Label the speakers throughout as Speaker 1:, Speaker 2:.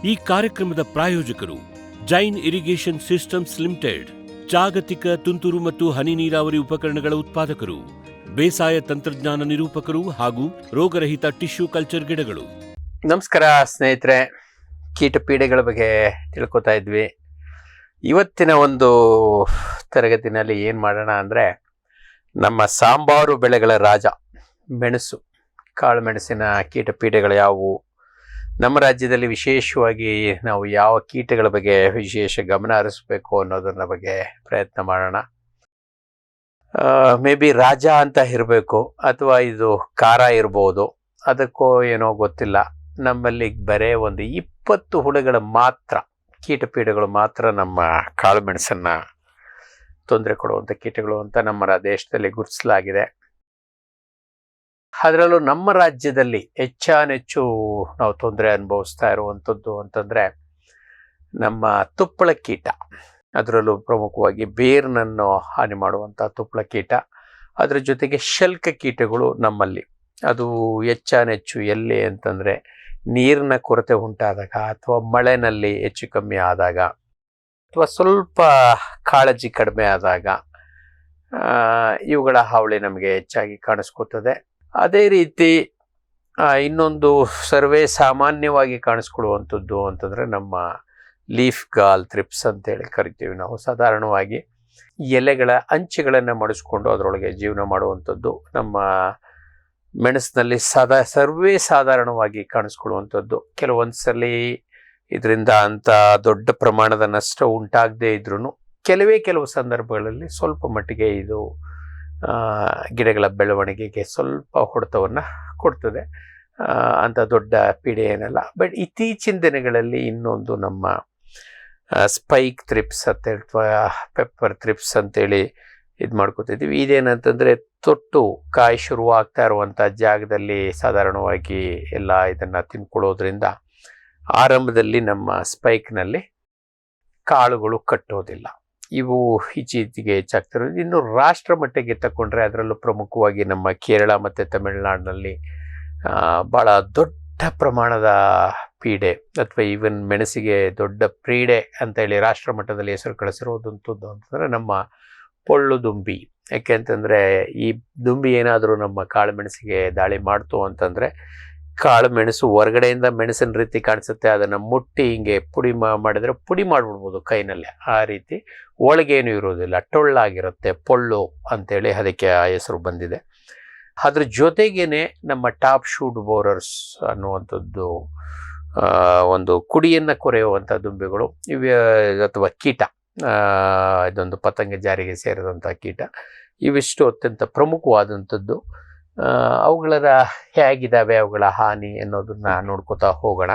Speaker 1: ಈ ಕಾರ್ಯಕ್ರಮದ ಪ್ರಾಯೋಜಕರು ಜೈನ್ ಇರಿಗೇಷನ್ ಸಿಸ್ಟಮ್ಸ್ ಲಿಮಿಟೆಡ್, ಜಾಗತಿಕ ತುಂತುರು ಮತ್ತು ಹನಿ ನೀರಾವರಿ ಉಪಕರಣಗಳ ಉತ್ಪಾದಕರು, ಬೇಸಾಯ ತಂತ್ರಜ್ಞಾನ ನಿರೂಪಕರು ಹಾಗೂ ರೋಗರಹಿತ ಟಿಶ್ಯೂ ಕಲ್ಚರ್ ಗಿಡಗಳು.
Speaker 2: ನಮಸ್ಕಾರ ಸ್ನೇಹಿತರೆ, ಕೀಟಪೀಡೆಗಳ ಬಗ್ಗೆ ತಿಳ್ಕೊತಾ ಇದ್ವಿ. ಇವತ್ತಿನ ಒಂದು ತರಗತಿನಲ್ಲಿ ಏನು ಮಾಡೋಣ ಅಂದರೆ, ನಮ್ಮ ಸಾಂಬಾರು ಬೆಳೆಗಳ ರಾಜ ಮೆಣಸು, ಕಾಳು ಮೆಣಸಿನ ಕೀಟಪೀಡೆಗಳು ಯಾವುವು, ನಮ್ಮ ರಾಜ್ಯದಲ್ಲಿ ವಿಶೇಷವಾಗಿ ನಾವು ಯಾವ ಕೀಟಗಳ ಬಗ್ಗೆ ವಿಶೇಷ ಗಮನ ಹರಿಸಬೇಕು ಅನ್ನೋದನ್ನ ಬಗ್ಗೆ ಪ್ರಯತ್ನ ಮಾಡೋಣ. ಮೇ ಬಿ ರಾಜ ಅಂತ ಇರಬೇಕು ಅಥವಾ ಇದು ಖಾರ ಇರ್ಬೋದು, ಅದಕ್ಕೋ ಏನೋ ಗೊತ್ತಿಲ್ಲ. ನಮ್ಮಲ್ಲಿ ಬರೇ ಒಂದು 20 ಹುಳುಗಳ ಮಾತ್ರ, ಕೀಟಪೀಡೆಗಳು ಮಾತ್ರ ನಮ್ಮ ಕಾಳು ಮೆಣಸನ್ನ ತೊಂದರೆ ಕೊಡುವಂಥ ಕೀಟಗಳು ಅಂತ ನಮ್ಮ ದೇಶದಲ್ಲಿ ಗುರುತಿಸಲಾಗಿದೆ. ಅದರಲ್ಲೂ ನಮ್ಮ ರಾಜ್ಯದಲ್ಲಿ ಹೆಚ್ಚಾನೆಚ್ಚು ನಾವು ತೊಂದರೆ ಅನುಭವಿಸ್ತಾ ಇರುವಂಥದ್ದು ಅಂತಂದರೆ ನಮ್ಮ ತುಪ್ಪಳ ಕೀಟ. ಅದರಲ್ಲೂ ಪ್ರಮುಖವಾಗಿ ಬೇರಿನನ್ನು ಹಾನಿ ಮಾಡುವಂಥ ತುಪ್ಪಳ ಕೀಟ, ಅದರ ಜೊತೆಗೆ ಶಲ್ಕ ಕೀಟಗಳು ನಮ್ಮಲ್ಲಿ. ಅದು ಹೆಚ್ಚಾನೆಚ್ಚು ಎಲ್ಲಿ ಅಂತಂದರೆ ನೀರಿನ ಕೊರತೆ ಉಂಟಾದಾಗ, ಅಥವಾ ಮಳೆನಲ್ಲಿ ಹೆಚ್ಚು ಕಮ್ಮಿ ಆದಾಗ, ಅಥವಾ ಸ್ವಲ್ಪ ಕಾಳಜಿ ಕಡಿಮೆ ಆದಾಗ ಇವುಗಳ ಹಾವಳಿ ನಮಗೆ ಹೆಚ್ಚಾಗಿ ಕಾಣಿಸ್ಕೊತದೆ. ಅದೇ ರೀತಿ ಇನ್ನೊಂದು ಸರ್ವೇ ಸಾಮಾನ್ಯವಾಗಿ ಕಾಣಿಸ್ಕೊಳ್ಳುವಂಥದ್ದು ಅಂತಂದರೆ ನಮ್ಮ ಲೀಫ್ ಗಾಲ್ ಥ್ರಿಪ್ಸ್ ಅಂತೇಳಿ ಕರಿತೀವಿ ನಾವು. ಸಾಧಾರಣವಾಗಿ ಎಲೆಗಳ ಅಂಚುಗಳನ್ನು ಮಡಿಸ್ಕೊಂಡು ಅದರೊಳಗೆ ಜೀವನ ಮಾಡುವಂಥದ್ದು ನಮ್ಮ ಮೆಣಸಿನಲ್ಲಿ ಸರ್ವೇ ಸಾಧಾರಣವಾಗಿ ಕಾಣಿಸ್ಕೊಳ್ಳುವಂಥದ್ದು. ಕೆಲವೊಂದು ಸಲ ಇದರಿಂದ ಅಂಥ ದೊಡ್ಡ ಪ್ರಮಾಣದ ನಷ್ಟ ಉಂಟಾಗದೇ ಇದ್ರೂ ಕೆಲವು ಸಂದರ್ಭಗಳಲ್ಲಿ ಸ್ವಲ್ಪ ಮಟ್ಟಿಗೆ ಇದು ಗಿಡಗಳ ಬೆಳವಣಿಗೆಗೆ ಸ್ವಲ್ಪ ಹೊಡೆತವನ್ನು ಕೊಡ್ತದೆ. ಅಂಥ ದೊಡ್ಡ ಪೀಡೆ ಏನಲ್ಲ. ಬಟ್ ಇತ್ತೀಚಿನ ದಿನಗಳಲ್ಲಿ ಇನ್ನೊಂದು ನಮ್ಮ ಸ್ಪೈಕ್ ಥ್ರಿಪ್ಸ್ ಅಂತೇಳಿ ಅಥವಾ ಪೆಪ್ಪರ್ ಥ್ರಿಪ್ಸ್ ಅಂತೇಳಿ ಇದು ಮಾಡ್ಕೊತಿದ್ದೀವಿ. ಇದೇನಂತಂದರೆ ತೊಟ್ಟು ಕಾಯಿ ಶುರುವಾಗ್ತಾ ಇರುವಂಥ ಜಾಗದಲ್ಲಿ ಸಾಧಾರಣವಾಗಿ ಎಲ್ಲ ಇದನ್ನು ತಿನ್ಕೊಳ್ಳೋದ್ರಿಂದ ಆರಂಭದಲ್ಲಿ ನಮ್ಮ ಸ್ಪೈಕ್ನಲ್ಲಿ ಕಾಳುಗಳು ಕಟ್ಟೋದಿಲ್ಲ. ಇವು ಈಚೀಚೆಗೆ ಹೆಚ್ಚಾಗ್ತಿರೋದು. ಇನ್ನು ರಾಷ್ಟ್ರ ಮಟ್ಟಿಗೆ ತಗೊಂಡ್ರೆ ಅದರಲ್ಲೂ ಪ್ರಮುಖವಾಗಿ ನಮ್ಮ ಕೇರಳ ಮತ್ತು ತಮಿಳುನಾಡಿನಲ್ಲಿ ಭಾಳ ದೊಡ್ಡ ಪ್ರಮಾಣದ ಪೀಡೆ, ಅಥವಾ ಈವನ್ ಮೆಣಸಿಗೆ ದೊಡ್ಡ ಪೀಡೆ ಅಂತೇಳಿ ರಾಷ್ಟ್ರ ಮಟ್ಟದಲ್ಲಿ ಹೆಸರು ಕಳಿಸಿರೋದಂಥದ್ದು ಅಂತಂದರೆ ನಮ್ಮ ಪೊಳ್ಳು ದುಂಬಿ. ಯಾಕೆ ಅಂತಂದರೆ ಈ ದುಂಬಿ ಏನಾದರೂ ನಮ್ಮ ಕಾಳು ಮೆಣಸಿಗೆ ದಾಳಿ ಮಾಡ್ತು ಅಂತಂದರೆ, ಕಾಳು ಮೆಣಸು ಹೊರಗಡೆಯಿಂದ ಮೆಣಸಿನ ರೀತಿ ಕಾಣಿಸುತ್ತೆ, ಅದನ್ನು ಮುಟ್ಟಿ ಹಿಂಗೆ ಪುಡಿ ಮಾಡಿದರೆ ಪುಡಿ ಮಾಡಿಬಿಡ್ಬೋದು ಕೈನಲ್ಲೇ. ಆ ರೀತಿ ಒಳಗೇನು ಇರೋದಿಲ್ಲ, ಟೊಳ್ಳಾಗಿರುತ್ತೆ, ಪೊಳ್ಳು ಅಂತೇಳಿ ಅದಕ್ಕೆ ಆ ಹೆಸರು ಬಂದಿದೆ. ಅದ್ರ ಜೊತೆಗೇನೆ ನಮ್ಮ ಟಾಪ್ ಶೂಟ್ ಬೋರರ್ಸ್ ಅನ್ನುವಂಥದ್ದು ಒಂದು ಕುಡಿಯನ್ನು ಕೊರೆಯುವಂಥ ದುಂಬಿಗಳು ಇವೆ, ಅಥವಾ ಕೀಟ, ಇದೊಂದು ಪತಂಗ ಜಾರಿಗೆ ಸೇರಿದಂಥ ಕೀಟ. ಇವಿಷ್ಟು ಅತ್ಯಂತ ಪ್ರಮುಖವಾದಂಥದ್ದು. ಅವುಗಳ ಹೇಗಿದ್ದಾವೆ, ಅವುಗಳ ಹಾನಿ ಅನ್ನೋದನ್ನ ನೋಡ್ಕೋತಾ ಹೋಗೋಣ.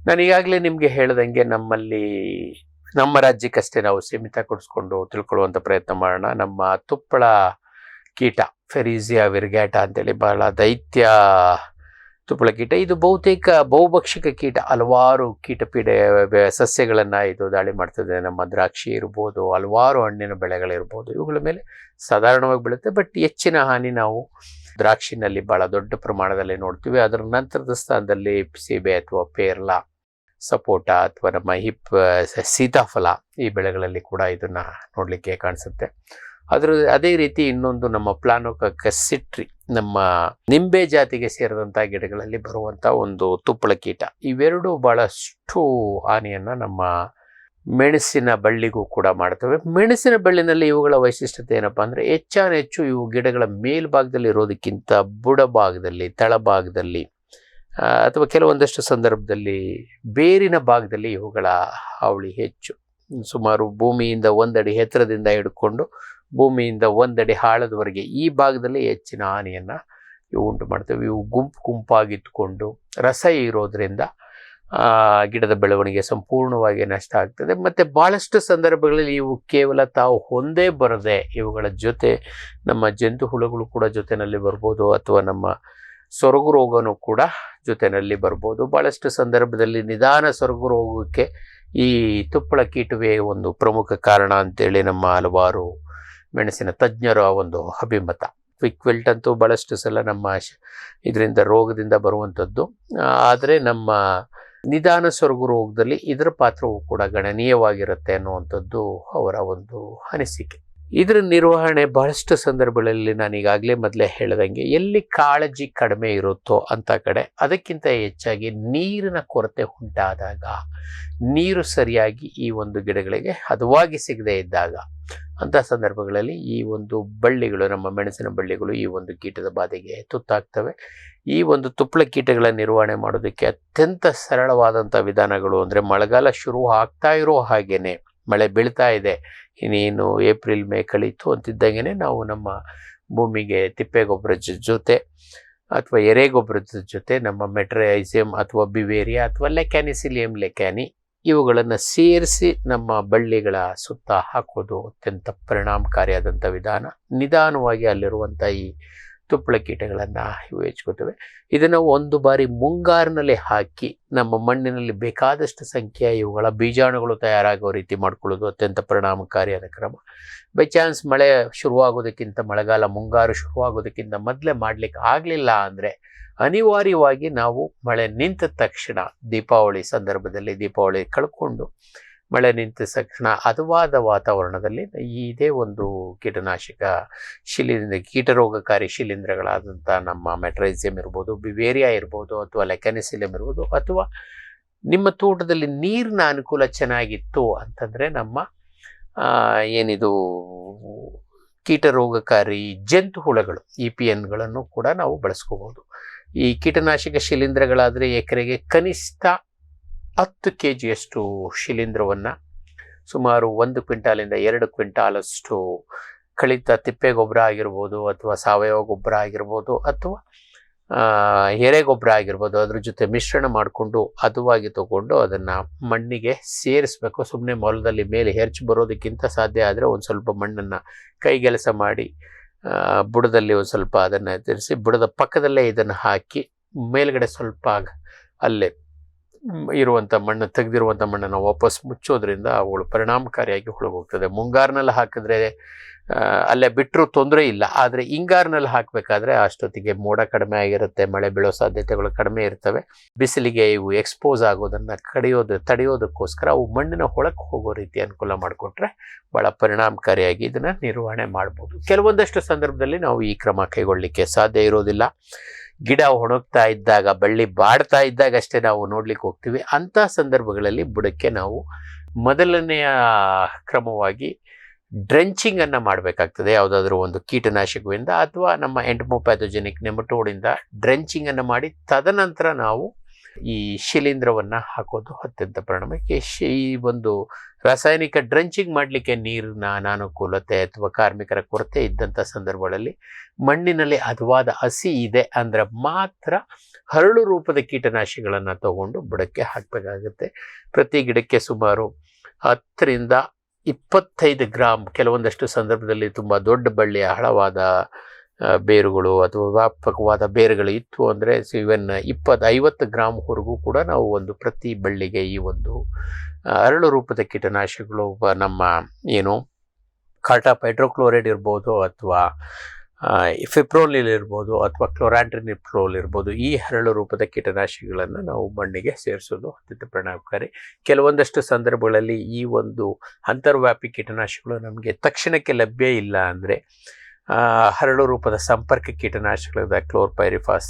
Speaker 2: ನಾನು ಈಗಾಗಲೇ ನಿಮಗೆ ಹೇಳ್ದಂಗೆ ನಮ್ಮ ರಾಜ್ಯಕ್ಕಷ್ಟೇ ನಾವು ಸೀಮಿತಗೊಳಿಸ್ಕೊಂಡು ತಿಳ್ಕೊಳ್ಳುವಂಥ ಪ್ರಯತ್ನ ಮಾಡೋಣ. ನಮ್ಮ ತುಪ್ಪಳ ಕೀಟ ಫೆರೀಸಿಯಾ ವಿರ್ಗ್ಯಾಟಾ ಅಂತೇಳಿ ಬಹಳ ದೈತ್ಯ ತುಪ್ಪಳ ಕೀಟ. ಇದು ಬಹುತೇಕ ಬಹುಭಕ್ಷಕ ಕೀಟ. ಹಲವಾರು ಕೀಟಪೀಡೆ ಸಸ್ಯಗಳನ್ನು ಇದು ದಾಳಿ ಮಾಡ್ತದೆ. ನಮ್ಮ ದ್ರಾಕ್ಷಿ ಇರ್ಬೋದು, ಹಲವಾರು ಹಣ್ಣಿನ ಬೆಳೆಗಳಿರ್ಬೋದು, ಇವುಗಳ ಮೇಲೆ ಸಾಧಾರಣವಾಗಿ ಬೀಳುತ್ತೆ. ಬಟ್ ಹೆಚ್ಚಿನ ಹಾನಿ ನಾವು ದ್ರಾಕ್ಷಿನಲ್ಲಿ ಭಾಳ ದೊಡ್ಡ ಪ್ರಮಾಣದಲ್ಲಿ ನೋಡ್ತೀವಿ. ಅದರ ನಂತರದ ಸ್ಥಾನದಲ್ಲಿ ಸೀಬೆ ಅಥವಾ ಪೇರ್ಲ, ಸಪೋಟ ಅಥವಾ ನಮ್ಮ ಸೀತಾಫಲ, ಈ ಬೆಳೆಗಳಲ್ಲಿ ಕೂಡ ಇದನ್ನು ನೋಡಲಿಕ್ಕೆ ಕಾಣಿಸುತ್ತೆ. ಅದೇ ರೀತಿ ಇನ್ನೊಂದು ನಮ್ಮ ಪ್ಲಾನೋಕಾಕಸ್ ಸಿಟ್ರಿ, ನಮ್ಮ ನಿಂಬೆ ಜಾತಿಗೆ ಸೇರಿದಂಥ ಗಿಡಗಳಲ್ಲಿ ಬರುವಂಥ ಒಂದು ತುಪ್ಪಳ ಕೀಟ. ಇವೆರಡು ಭಾಳಷ್ಟು ಹಾನಿಯನ್ನು ನಮ್ಮ ಮೆಣಸಿನ ಬಳ್ಳಿಗೂ ಕೂಡ ಮಾಡ್ತವೆ. ಮೆಣಸಿನ ಬಳ್ಳಿನಲ್ಲಿ ಇವುಗಳ ವೈಶಿಷ್ಟ್ಯತೆ ಏನಪ್ಪ ಅಂದರೆ, ಹೆಚ್ಚಾನೆಚ್ಚು ಇವು ಗಿಡಗಳ ಮೇಲ್ಭಾಗದಲ್ಲಿ ಇರೋದಕ್ಕಿಂತ ಬುಡಭಾಗದಲ್ಲಿ, ತಳಭಾಗದಲ್ಲಿ, ಅಥವಾ ಕೆಲವೊಂದಷ್ಟು ಸಂದರ್ಭದಲ್ಲಿ ಬೇರಿನ ಭಾಗದಲ್ಲಿ ಇವುಗಳ ಹಾವಳಿ ಹೆಚ್ಚು. ಸುಮಾರು ಭೂಮಿಯಿಂದ 1 ಅಡಿ ಎತ್ತರದಿಂದ ಹಿಡ್ಕೊಂಡು ಭೂಮಿಯಿಂದ 1 ಅಡಿ ಆಳದವರೆಗೆ ಈ ಭಾಗದಲ್ಲಿ ಹೆಚ್ಚಿನ ಹಾನಿಯನ್ನು ಇವು ಉಂಟು ಮಾಡ್ತವೆ. ಇವು ಗುಂಪಾಗಿತ್ಕೊಂಡು ರಸ ಇರೋದ್ರಿಂದ ಗಿಡದ ಬೆಳವಣಿಗೆ ಸಂಪೂರ್ಣವಾಗಿ ನಷ್ಟ ಆಗ್ತದೆ. ಮತ್ತು ಭಾಳಷ್ಟು ಸಂದರ್ಭಗಳಲ್ಲಿ ಇವು ಕೇವಲ ತಾವು ಹೊಂದೇ ಬರದೆ ಇವುಗಳ ಜೊತೆ ನಮ್ಮ ಜಂತು ಹುಳುಗಳು ಕೂಡ ಜೊತೆಯಲ್ಲಿ ಬರ್ಬೋದು, ಅಥವಾ ನಮ್ಮ ಸೊರಗು ರೋಗನೂ ಕೂಡ ಜೊತೆಯಲ್ಲಿ ಬರ್ಬೋದು. ಭಾಳಷ್ಟು ಸಂದರ್ಭದಲ್ಲಿ ನಿಧಾನ ಸೊರಗು ರೋಗಕ್ಕೆ ಈ ತುಪ್ಪಳ ಕೀಟವೇ ಒಂದು ಪ್ರಮುಖ ಕಾರಣ ಅಂತೇಳಿ ನಮ್ಮ ಹಲವಾರು ಮೆಣಸಿನ ತಜ್ಞರ ಒಂದು ಅಭಿಮತ. ಕ್ವಿಕ್ ವಿಲ್ಟ್ ಅಂತೂ ಭಾಳಷ್ಟು ಸಲ ನಮ್ಮ ಇದರಿಂದ ರೋಗದಿಂದ ಬರುವಂಥದ್ದು. ಆದರೆ ನಮ್ಮ ನಿಧಾನ ಸೊರಗು ರೋಗದಲ್ಲಿ ಇದರ ಪಾತ್ರವು ಕೂಡ ಗಣನೀಯವಾಗಿರುತ್ತೆ ಅನ್ನುವಂಥದ್ದು ಅವರ ಒಂದು ಅನಿಸಿಕೆ. ಇದರ ನಿರ್ವಹಣೆ ಬಹಳಷ್ಟು ಸಂದರ್ಭಗಳಲ್ಲಿ ನಾನು ಈಗಾಗಲೇ ಮೊದಲೇ ಹೇಳಿದಂಗೆ ಎಲ್ಲಿ ಕಾಳಜಿ ಕಡಿಮೆ ಇರುತ್ತೋ ಅಂಥ ಕಡೆ, ಅದಕ್ಕಿಂತ ಹೆಚ್ಚಾಗಿ ನೀರಿನ ಕೊರತೆ ಉಂಟಾದಾಗ, ನೀರು ಸರಿಯಾಗಿ ಈ ಒಂದು ಗಿಡಗಳಿಗೆ ಹದವಾಗಿ ಸಿಗದೇ ಇದ್ದಾಗ ಅಂಥ ಸಂದರ್ಭಗಳಲ್ಲಿ ಈ ಒಂದು ಬಳ್ಳಿಗಳು, ನಮ್ಮ ಮೆಣಸಿನ ಬಳ್ಳಿಗಳು ಈ ಒಂದು ಕೀಟದ ಬಾಧೆಗೆ ತುತ್ತಾಗ್ತವೆ. ಈ ಒಂದು ತುಪ್ಪಳ ಕೀಟಗಳ ನಿರ್ವಹಣೆ ಮಾಡೋದಕ್ಕೆ ಅತ್ಯಂತ ಸರಳವಾದಂಥ ವಿಧಾನಗಳು ಅಂದರೆ, ಮಳೆಗಾಲ ಶುರು ಆಗ್ತಾ ಇರೋ ಹಾಗೇನೆ, ಮಳೆ ಬೀಳ್ತಾ ಇದೆ, ಇನ್ನೇನು ಏಪ್ರಿಲ್ ಮೇ ಕಳೀತು ಅಂತಿದ್ದಂಗೆ ನಾವು ನಮ್ಮ ಭೂಮಿಗೆ ತಿಪ್ಪೆ ಗೊಬ್ಬರದ ಜೊತೆ ಅಥವಾ ಎರೆ ಗೊಬ್ಬರದ ಜೊತೆ ನಮ್ಮ ಮೆಟ್ರೈಸಿಯಂ ಅಥವಾ ಬಿವೇರಿಯಾ ಅಥವಾ ಲೆಕ್ಯಾನಿಸಿಲಿಯಂ ಲೆಕ್ಯಾನಿ ಇವುಗಳನ್ನು ಸೇರಿಸಿ ನಮ್ಮ ಬಳ್ಳಿಗಳ ಸುತ್ತ ಹಾಕೋದು ಅತ್ಯಂತ ಪರಿಣಾಮಕಾರಿಯಾದಂಥ ವಿಧಾನ. ನಿಧಾನವಾಗಿ ಅಲ್ಲಿರುವಂಥ ಈ ತುಪ್ಪಳ ಕೀಟಗಳನ್ನು ಇವು ಹೆಚ್ಕೋತವೆ. ಇದನ್ನು ಒಂದು ಬಾರಿ ಮುಂಗಾರಿನಲ್ಲಿ ಹಾಕಿ ನಮ್ಮ ಮಣ್ಣಿನಲ್ಲಿ ಬೇಕಾದಷ್ಟು ಸಂಖ್ಯೆಯ ಇವುಗಳ ಬೀಜಾಣುಗಳು ತಯಾರಾಗೋ ರೀತಿ ಮಾಡ್ಕೊಳ್ಳೋದು ಅತ್ಯಂತ ಪರಿಣಾಮಕಾರಿಯಾದ ಕ್ರಮ. ಬೈ ಚಾನ್ಸ್ ಮಳೆ ಶುರುವಾಗೋದಕ್ಕಿಂತ, ಮಳೆಗಾಲ ಮುಂಗಾರು ಶುರುವಾಗೋದಕ್ಕಿಂತ ಮೊದಲೇ ಮಾಡಲಿಕ್ಕೆ ಆಗಲಿಲ್ಲ ಅಂದರೆ ಅನಿವಾರ್ಯವಾಗಿ ನಾವು ಮಳೆ ನಿಂತ ತಕ್ಷಣ, ದೀಪಾವಳಿ ಸಂದರ್ಭದಲ್ಲಿ ದೀಪಾವಳಿ ಕಳ್ಕೊಂಡು ಮಳೆ ನಿಂತ ತಕ್ಷಣ ಹದವಾದ ವಾತಾವರಣದಲ್ಲಿ ಇದೇ ಒಂದು ಕೀಟನಾಶಕ ಕೀಟರೋಗಕಾರಿ ಶಿಲೀಂಧ್ರಗಳಾದಂಥ ನಮ್ಮ ಮೆಟ್ರೈಸಿಯಂ ಇರ್ಬೋದು, ಬಿವೇರಿಯಾ ಇರ್ಬೋದು, ಅಥವಾ ಲೆಕ್ಯಾನಿಸಿಲಿಯಂ ಇರ್ಬೋದು, ಅಥವಾ ನಿಮ್ಮ ತೋಟದಲ್ಲಿ ನೀರಿನ ಅನುಕೂಲ ಚೆನ್ನಾಗಿತ್ತು ಅಂತಂದರೆ ನಮ್ಮ ಏನಿದು ಕೀಟರೋಗಕಾರಿ ಜಂತು ಹುಳಗಳು EPNಗಳನ್ನು ಕೂಡ ನಾವು ಬಳಸ್ಕೋಬೋದು. ಈ ಕೀಟನಾಶಕ ಶಿಲೀಂಧ್ರಗಳಾದರೆ ಎಕರೆಗೆ ಕನಿಷ್ಠ 10 kgಯಷ್ಟು ಶಿಲೀಂಧ್ರವನ್ನು, ಸುಮಾರು 1 ಕ್ವಿಂಟಾಲಿಂದ 2 ಕ್ವಿಂಟಾಲಷ್ಟು ಕಳಿತ ತಿಪ್ಪೆ ಗೊಬ್ಬರ ಆಗಿರ್ಬೋದು, ಅಥವಾ ಸಾವಯವ ಗೊಬ್ಬರ ಆಗಿರ್ಬೋದು, ಅಥವಾ ಎರೆ ಗೊಬ್ಬರ ಆಗಿರ್ಬೋದು, ಅದ್ರ ಜೊತೆ ಮಿಶ್ರಣ ಮಾಡಿಕೊಂಡು ಹದವಾಗಿ ತಗೊಂಡು ಅದನ್ನು ಮಣ್ಣಿಗೆ ಸೇರಿಸ್ಬೇಕು. ಸುಮ್ಮನೆ ಮೊಲದಲ್ಲಿ ಮೇಲೆ ಹೆರ್ಚು ಬರೋದಕ್ಕಿಂತ ಸಾಧ್ಯ ಆದರೆ ಒಂದು ಸ್ವಲ್ಪ ಮಣ್ಣನ್ನು ಕೈಗೆಲಸ ಮಾಡಿ ಬುಡದಲ್ಲಿ ಒಂದು ಸ್ವಲ್ಪ ಅದನ್ನು ತಿರ್ಸಿ, ಬುಡದ ಪಕ್ಕದಲ್ಲೇ ಇದನ್ನು ಹಾಕಿ ಮೇಲ್ಗಡೆ ಸ್ವಲ್ಪ ಅಲ್ಲೇ ಇರುವಂಥ ಮಣ್ಣು, ತೆಗೆದಿರುವಂಥ ಮಣ್ಣನ್ನು ವಾಪಸ್ ಮುಚ್ಚೋದ್ರಿಂದ ಅವುಗಳು ಪರಿಣಾಮಕಾರಿಯಾಗಿ ಹೋಗ್ತದೆ. ಮುಂಗಾರಿನಲ್ಲಿ ಹಾಕಿದ್ರೆ ಅಲ್ಲೇ ಬಿಟ್ಟರು ತೊಂದರೆ ಇಲ್ಲ, ಆದರೆ ಹಿಂಗಾರಿನಲ್ಲಿ ಹಾಕಬೇಕಾದ್ರೆ ಅಷ್ಟೊತ್ತಿಗೆ ಮೋಡ ಕಡಿಮೆ ಆಗಿರುತ್ತೆ, ಮಳೆ ಬೀಳೋ ಸಾಧ್ಯತೆಗಳು ಕಡಿಮೆ ಇರ್ತವೆ. ಬಿಸಿಲಿಗೆ ಇವು ಎಕ್ಸ್ಪೋಸ್ ಆಗೋದನ್ನು ತಡೆಯೋದಕ್ಕೋಸ್ಕರ ಅವು ಮಣ್ಣಿನ ಒಳಕ್ಕೆ ಹೋಗೋ ರೀತಿ ಅನುಕೂಲ ಮಾಡಿಕೊಟ್ರೆ ಭಾಳ ಪರಿಣಾಮಕಾರಿಯಾಗಿ ಇದನ್ನು ನಿರ್ವಹಣೆ ಮಾಡ್ಬೋದು. ಕೆಲವೊಂದಷ್ಟು ಸಂದರ್ಭದಲ್ಲಿ ನಾವು ಈ ಕ್ರಮ ಕೈಗೊಳ್ಳಲಿಕ್ಕೆ ಸಾಧ್ಯ ಇರೋದಿಲ್ಲ. ಗಿಡ ಒಣಗ್ತಾ ಇದ್ದಾಗ, ಬಳ್ಳಿ ಬಾಡ್ತಾ ಇದ್ದಾಗ ಅಷ್ಟೇ ನಾವು ನೋಡ್ಲಿಕ್ಕೆ ಹೋಗ್ತೀವಿ. ಅಂಥ ಸಂದರ್ಭಗಳಲ್ಲಿ ಬುಡಕ್ಕೆ ನಾವು ಮೊದಲನೆಯ ಕ್ರಮವಾಗಿ ಡ್ರೆಂಚಿಂಗನ್ನು ಮಾಡಬೇಕಾಗ್ತದೆ. ಯಾವುದಾದ್ರೂ ಒಂದು ಕೀಟನಾಶಕದಿಂದ ಅಥವಾ ನಮ್ಮ ಎಂಟಮೋಪ್ಯಾಥೋಜೆನಿಕ್ ನೆಮಟೋಡಿಂದ ಡ್ರೆಂಚಿಂಗನ್ನು ಮಾಡಿ, ತದನಂತರ ನಾವು ಈ ಶಿಲೀಂಧ್ರವನ್ನು ಹಾಕೋದು ಅತ್ಯಂತ ಪರಿಣಾಮಕ್ಕೆ. ಈ ಒಂದು ರಾಸಾಯನಿಕ ಡ್ರೆಂಚಿಂಗ್ ಮಾಡಲಿಕ್ಕೆ ನೀರಿನ ಅನಾನುಕೂಲತೆ ಅಥವಾ ಕಾರ್ಮಿಕರ ಕೊರತೆ ಇದ್ದಂಥ ಸಂದರ್ಭಗಳಲ್ಲಿ ಮಣ್ಣಿನಲ್ಲಿ ಹದವಾದ ಹಸಿ ಇದೆ ಅಂದರೆ ಮಾತ್ರ ಹರಳು ರೂಪದ ಕೀಟನಾಶಕಗಳನ್ನು ತಗೊಂಡು ಬುಡಕ್ಕೆ ಹಾಕಬೇಕಾಗುತ್ತೆ. ಪ್ರತಿ ಗಿಡಕ್ಕೆ ಸುಮಾರು 10 ರಿಂದ 25 ಗ್ರಾಮ್, ಕೆಲವೊಂದಷ್ಟು ಸಂದರ್ಭದಲ್ಲಿ ತುಂಬ ದೊಡ್ಡ ಬಳ್ಳಿಯ ಆಳವಾದ ಬೇರುಗಳು ಅಥವಾ ವ್ಯಾಪಕವಾದ ಬೇರುಗಳು ಇತ್ತು ಅಂದರೆ ಇವನ್ 50 ಗ್ರಾಮ್ವರೆಗೂ ಕೂಡ ನಾವು ಒಂದು ಪ್ರತಿ ಬಳ್ಳಿಗೆ ಈ ಒಂದು ಹರಳು ರೂಪದ ಕೀಟನಾಶಕಗಳು, ನಮ್ಮ ಏನು ಕಾರ್ಟಾಪ್ ಹೈಡ್ರೋಕ್ಲೋರೈಡ್ ಇರ್ಬೋದು, ಅಥವಾ ಫಿಪ್ರೋನಿಲ್ ಇರ್ಬೋದು, ಅಥವಾ ಕ್ಲೋರಾಂಟ್ರಿನಿಪ್ರೋಲ್ ಇರ್ಬೋದು, ಈ ಹರಳು ರೂಪದ ಕೀಟನಾಶಕಗಳನ್ನು ನಾವು ಮಣ್ಣಿಗೆ ಸೇರಿಸೋದು ಅತ್ಯಂತ ಪರಿಣಾಮಕಾರಿ. ಕೆಲವೊಂದಷ್ಟು ಸಂದರ್ಭಗಳಲ್ಲಿ ಈ ಒಂದು ಅಂತರ್ವ್ಯಾಪಿ ಕೀಟನಾಶಕಗಳು ನಮಗೆ ತಕ್ಷಣಕ್ಕೆ ಲಭ್ಯ ಇಲ್ಲ ಅಂದರೆ ಹರಳು ರೂಪದ ಸಂಪರ್ಕ ಕೀಟನಾಶಕಗಳಾದ ಕ್ಲೋರ್ಪೈರಿಫಾಸ್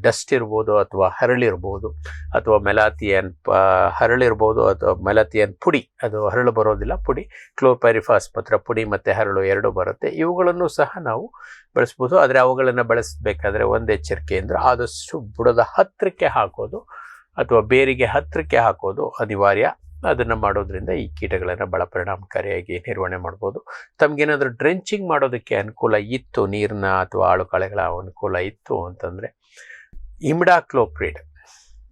Speaker 2: ಡಸ್ಟ್ ಇರ್ಬೋದು, ಅಥವಾ ಹರಳಿರ್ಬೋದು, ಅಥವಾ ಮೆಲಾಥಿಯನ್ ಹರಳಿರ್ಬೋದು, ಅಥವಾ ಮೆಲಾಥಿಯನ್ ಪುಡಿ, ಅದು ಹರಳು ಬರೋದಿಲ್ಲ, ಪುಡಿ. ಕ್ಲೋರ್ಪೈರಿಫಾಸ್ ಮಾತ್ರ ಪುಡಿ ಮತ್ತು ಹರಳು ಎರಡೂ ಬರುತ್ತೆ. ಇವುಗಳನ್ನು ಸಹ ನಾವು ಬಳಸ್ಬೋದು. ಆದರೆ ಅವುಗಳನ್ನು ಬಳಸಬೇಕಾದ್ರೆ ಒಂದು ಎಚ್ಚರಿಕೆ ಅಂದರೆ ಆದಷ್ಟು ಬುಡದ ಹತ್ತಿರಕ್ಕೆ ಹಾಕೋದು ಅಥವಾ ಬೇರಿಗೆ ಹತ್ತಿರಕ್ಕೆ ಹಾಕೋದು ಅನಿವಾರ್ಯ. ಅದನ್ನು ಮಾಡೋದ್ರಿಂದ ಈ ಕೀಟಗಳನ್ನು ಭಾಳ ಪರಿಣಾಮಕಾರಿಯಾಗಿ ನಿರ್ವಹಣೆ ಮಾಡ್ಬೋದು. ತಮಗೇನಾದರೂ ಡ್ರೆಂಚಿಂಗ್ ಮಾಡೋದಕ್ಕೆ ಅನುಕೂಲ ಇತ್ತು, ನೀರಿನ ಅಥವಾ ಆಳುಕಾಳೆಗಳ ಅನುಕೂಲ ಇತ್ತು ಅಂತಂದರೆ ಇಮಿಡಾಕ್ಲೋಪ್ರಿಡ್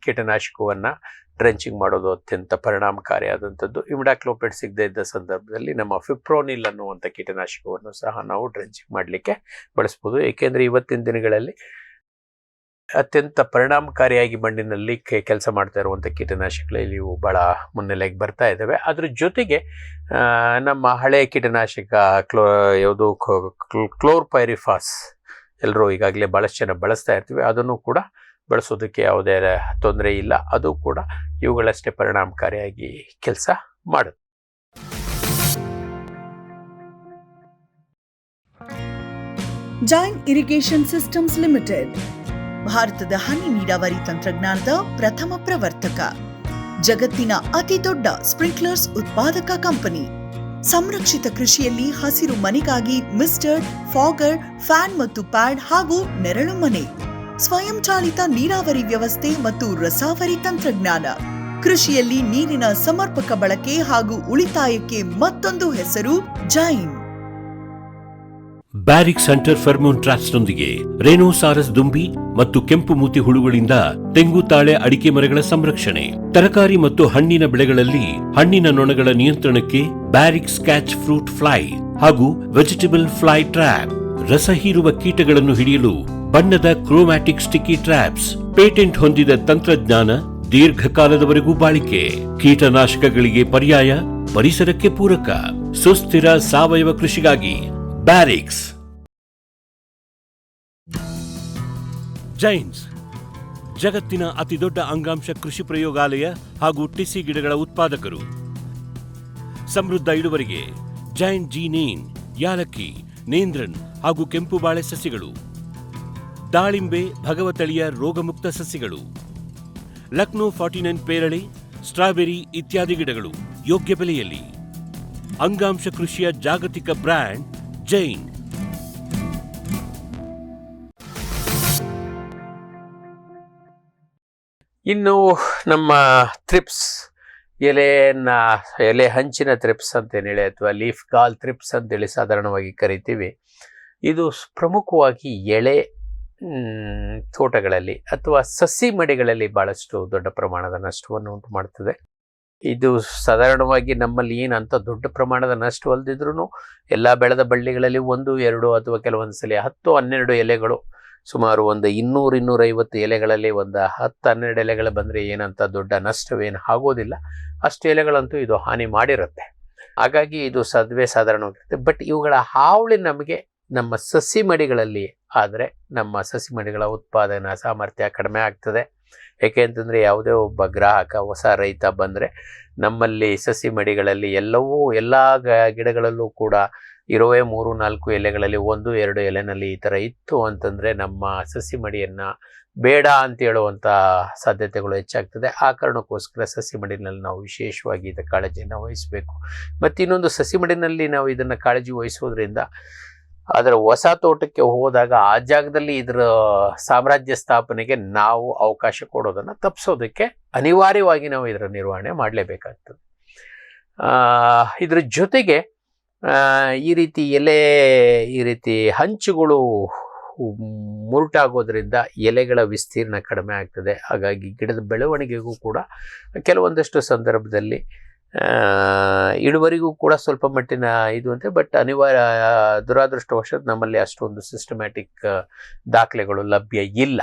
Speaker 2: ಕೀಟನಾಶಕವನ್ನು ಡ್ರೆಂಚಿಂಗ್ ಮಾಡೋದು ಅತ್ಯಂತ ಪರಿಣಾಮಕಾರಿಯಾದಂಥದ್ದು. ಇಮಿಡಾಕ್ಲೋಪ್ರಿಡ್ ಸಿಗದೇ ಇದ್ದ ಸಂದರ್ಭದಲ್ಲಿ ನಮ್ಮ ಫಿಪ್ರೋನಿಲ್ ಅನ್ನುವಂಥ ಕೀಟನಾಶಕವನ್ನು ಸಹ ನಾವು ಡ್ರೆಂಚಿಂಗ್ ಮಾಡಲಿಕ್ಕೆ ಬಳಸ್ಬೋದು. ಏಕೆಂದರೆ ಇವತ್ತಿನ ದಿನಗಳಲ್ಲಿ ಅತ್ಯಂತ ಪರಿಣಾಮಕಾರಿಯಾಗಿ ಮಣ್ಣಿನಲ್ಲಿ ಕೆಲಸ ಮಾಡ್ತಾ ಇರುವಂಥ ಕೀಟನಾಶಕಗಳಲ್ಲಿ ಇವು ಭಾಳ ಮುನ್ನೆಲೆಗೆ ಬರ್ತಾ ಇದ್ದಾವೆ. ಅದ್ರ ಜೊತೆಗೆ ನಮ್ಮ ಹಳೆಯ ಕೀಟನಾಶಕ ಕ್ಲೋರ್ಪೈರಿಫಾಸ್ ಎಲ್ಲರೂ ಈಗಾಗಲೇ ಭಾಳಷ್ಟು ಜನ ಬಳಸ್ತಾ ಇರ್ತೀವಿ, ಅದನ್ನು ಕೂಡ ಬಳಸೋದಕ್ಕೆ ಯಾವುದೇ ತೊಂದರೆ ಇಲ್ಲ. ಅದು ಕೂಡ ಇವುಗಳಷ್ಟೇ ಪರಿಣಾಮಕಾರಿಯಾಗಿ ಕೆಲಸ ಮಾಡುತ್ತೆ.
Speaker 3: ಜೈನ್ ಇರಿಗೇಷನ್ ಸಿಸ್ಟಮ್ಸ್ ಲಿಮಿಟೆಡ್ ಭಾರತದ ಹನಿ ನೀರಾವರಿ ತಂತ್ರಜ್ಞಾನದ ಪ್ರಥಮ ಪ್ರವರ್ತಕ, ಜಗತ್ತಿನ ಅತಿ ದೊಡ್ಡ ಸ್ಪ್ರಿಂಕ್ಲರ್ಸ್ ಉತ್ಪಾದಕ ಕಂಪನಿ. ಸಂರಕ್ಷಿತ ಕೃಷಿಯಲ್ಲಿ ಹಸಿರು ಮನೆಗಾಗಿ ಮಿಸ್ಟರ್, ಫಾಗರ್, ಫ್ಯಾನ್ ಮತ್ತು ಪ್ಯಾಡ್ ಹಾಗೂ ನೆರಳು ಮನೆ, ಸ್ವಯಂ ಚಾಲಿತ ನೀರಾವರಿ ವ್ಯವಸ್ಥೆ ಮತ್ತು ರಸಾವರಿ ತಂತ್ರಜ್ಞಾನ. ಕೃಷಿಯಲ್ಲಿ ನೀರಿನ ಸಮರ್ಪಕ ಬಳಕೆ ಹಾಗೂ ಉಳಿತಾಯಕ್ಕೆ ಮತ್ತೊಂದು ಹೆಸರು ಜೈನ್.
Speaker 1: ಬ್ಯಾರಿಕ್ಸ್ ಹಂಟರ್ ಫೆರ್ಮೋನ್ ಟ್ರಾಪ್ಸ್ನೊಂದಿಗೆ ರೇನೋಸಾರಸ್ ದುಂಬಿ ಮತ್ತು ಕೆಂಪು ಮೂತಿ ಹುಳುಗಳಿಂದ ತೆಂಗು, ತಾಳೆ, ಅಡಿಕೆ ಮರಗಳ ಸಂರಕ್ಷಣೆ. ತರಕಾರಿ ಮತ್ತು ಹಣ್ಣಿನ ಬೆಳೆಗಳಲ್ಲಿ ಹಣ್ಣಿನ ನೊಣಗಳ ನಿಯಂತ್ರಣಕ್ಕೆ ಬ್ಯಾರಿಕ್ಸ್ ಕ್ಯಾಚ್ ಫ್ರೂಟ್ ಫ್ಲೈ ಹಾಗೂ ವೆಜಿಟೇಬಲ್ ಫ್ಲೈ ಟ್ರ್ಯಾಪ್. ರಸ ಹೀರುವ ಕೀಟಗಳನ್ನು ಹಿಡಿಯಲು ಬಣ್ಣದ ಕ್ರೋಮ್ಯಾಟಿಕ್ ಸ್ಟಿಕ್ಕಿ ಟ್ರ್ಯಾಪ್ಸ್. ಪೇಟೆಂಟ್ ಹೊಂದಿದ ತಂತ್ರಜ್ಞಾನ, ದೀರ್ಘಕಾಲದವರೆಗೂ ಬಾಳಿಕೆ. ಕೀಟನಾಶಕಗಳಿಗೆ ಪರ್ಯಾಯ, ಪರಿಸರಕ್ಕೆ ಪೂರಕ. ಸುಸ್ಥಿರ ಸಾವಯವ ಕೃಷಿಗಾಗಿ ಬ್ಯಾರಿಕ್ಸ್. ಜೈನ್ಸ್ ಜಗತ್ತಿನ ಅತಿದೊಡ್ಡ ಅಂಗಾಂಶ ಕೃಷಿ ಪ್ರಯೋಗಾಲಯ ಹಾಗೂ ಟಿಸಿ ಗಿಡಗಳ ಉತ್ಪಾದಕರು. ಸಮೃದ್ಧ ಇಳುವರಿಗೆ ಜೈನ್ ಜೀನೇನ್, ಯಾಲಕ್ಕಿ, ನೇಂದ್ರನ್ ಹಾಗೂ ಕೆಂಪು ಬಾಳೆ ಸಸಿಗಳು, ದಾಳಿಂಬೆ, ಭಗವತಳಿಯ ರೋಗಮುಕ್ತ ಸಸಿಗಳು, ಲಕ್ನೋ 49 ಪೇರಳೆ, ಸ್ಟ್ರಾಬೆರಿ ಇತ್ಯಾದಿ ಗಿಡಗಳು ಯೋಗ್ಯ ಬೆಲೆಯಲ್ಲಿ. ಅಂಗಾಂಶ ಕೃಷಿಯ ಜಾಗತಿಕ ಬ್ರ್ಯಾಂಡ್ ಜೈನ್.
Speaker 2: ಇನ್ನು ನಮ್ಮ ಥ್ರಿಪ್ಸ್, ಎಲೆ ಹಂಚಿನ ಥ್ರಿಪ್ಸ್ ಅಂತೇಳಿ ಅಥವಾ ಲೀಫ್ ಗಾಲ್ ಥ್ರಿಪ್ಸ್ ಅಂತೇಳಿ ಸಾಧಾರಣವಾಗಿ ಕರಿತೀವಿ. ಇದು ಪ್ರಮುಖವಾಗಿ ಎಳೆ ತೋಟಗಳಲ್ಲಿ ಅಥವಾ ಸಸಿ ಮಡಿಗಳಲ್ಲಿ ಬಹಳಷ್ಟು ದೊಡ್ಡ ಪ್ರಮಾಣದ ನಷ್ಟವನ್ನು ಉಂಟು ಮಾಡ್ತದೆ. ಇದು ಸಾಧಾರಣವಾಗಿ ನಮ್ಮಲ್ಲಿ ಏನಂತ ದೊಡ್ಡ ಪ್ರಮಾಣದ ನಷ್ಟವಲ್ಲದಿದ್ರೂ ಎಲ್ಲ ಬೆಳೆದ ಬಳ್ಳಿಗಳಲ್ಲಿ 1, 2 ಅಥವಾ ಕೆಲವೊಂದು ಸಲ 10, 12 ಎಲೆಗಳು, ಸುಮಾರು ಒಂದು 200-250 ಎಲೆಗಳಲ್ಲಿ ಒಂದು 10-12 ಎಲೆಗಳು ಬಂದರೆ ಏನಂತ ದೊಡ್ಡ ನಷ್ಟವೇನು ಆಗೋದಿಲ್ಲ. ಅಷ್ಟು ಎಲೆಗಳಂತೂ ಇದು ಹಾನಿ ಮಾಡಿರುತ್ತೆ. ಹಾಗಾಗಿ ಇದು ಸಾಧಾರಣವಾಗಿರುತ್ತೆ. ಬಟ್ ಇವುಗಳ ಹಾವಳಿ ನಮಗೆ ನಮ್ಮ ಸಸಿ ಮಡಿಗಳಲ್ಲಿ ಆದರೆ ನಮ್ಮ ಸಸಿ ಮಡಿಗಳ ಉತ್ಪಾದನಾ ಸಾಮರ್ಥ್ಯ ಕಡಿಮೆ ಆಗ್ತದೆ. ಏಕೆ ಅಂತಂದರೆ ಯಾವುದೇ ಒಬ್ಬ ಗ್ರಾಹಕ, ಹೊಸ ರೈತ ಬಂದರೆ ನಮ್ಮಲ್ಲಿ ಸಸಿ ಮಡಿಗಳಲ್ಲಿ ಎಲ್ಲ ಗಿಡಗಳಲ್ಲೂ ಕೂಡ ಇರುವೆ 3-4 ಎಲೆಗಳಲ್ಲಿ 1-2 ಎಲೆನಲ್ಲಿ ಈ ಥರ ಇತ್ತು ಅಂತಂದರೆ ನಮ್ಮ ಸಸಿ ಮಡಿಯನ್ನು ಬೇಡ ಅಂತ ಹೇಳುವಂಥ ಸಾಧ್ಯತೆಗಳು ಹೆಚ್ಚಾಗ್ತದೆ. ಆ ಕಾರಣಕ್ಕೋಸ್ಕರ ಸಸಿ ಮಡಿನಲ್ಲಿ ನಾವು ವಿಶೇಷವಾಗಿ ಇದರ ಕಾಳಜಿಯನ್ನು ವಹಿಸಬೇಕು. ಮತ್ತು ಇನ್ನೊಂದು, ಸಸಿ ಮಡಿನಲ್ಲಿ ನಾವು ಇದನ್ನು ಕಾಳಜಿ ವಹಿಸೋದ್ರಿಂದ ಅದರ ಹೊಸ ತೋಟಕ್ಕೆ ಹೋದಾಗ ಆ ಜಾಗದಲ್ಲಿ ಇದರ ಸಾಮ್ರಾಜ್ಯ ಸ್ಥಾಪನೆಗೆ ನಾವು ಅವಕಾಶ ಕೊಡೋದನ್ನು ತಪ್ಪಿಸೋದಕ್ಕೆ ಅನಿವಾರ್ಯವಾಗಿ ನಾವು ಇದರ ನಿರ್ವಹಣೆ ಮಾಡಲೇಬೇಕಾಗ್ತದೆ. ಇದರ ಜೊತೆಗೆ ಈ ರೀತಿ ಹಂಚುಗಳು ಮುರುಟಾಗೋದ್ರಿಂದ ಎಲೆಗಳ ವಿಸ್ತೀರ್ಣ ಕಡಿಮೆ ಆಗ್ತದೆ. ಹಾಗಾಗಿ ಗಿಡದ ಬೆಳವಣಿಗೆಗೂ ಕೂಡ ಕೆಲವೊಂದಷ್ಟು ಸಂದರ್ಭದಲ್ಲಿ ಇಳುವರಿಗೂ ಕೂಡ ಸ್ವಲ್ಪ ಮಟ್ಟಿನ ಇದು ಅಂತೆ. ಬಟ್ ದುರಾದೃಷ್ಟವಶಾತ್ ನಮ್ಮಲ್ಲಿ ಅಷ್ಟೊಂದು ಸಿಸ್ಟಮ್ಯಾಟಿಕ್ ದಾಖಲೆಗಳು ಲಭ್ಯ ಇಲ್ಲ.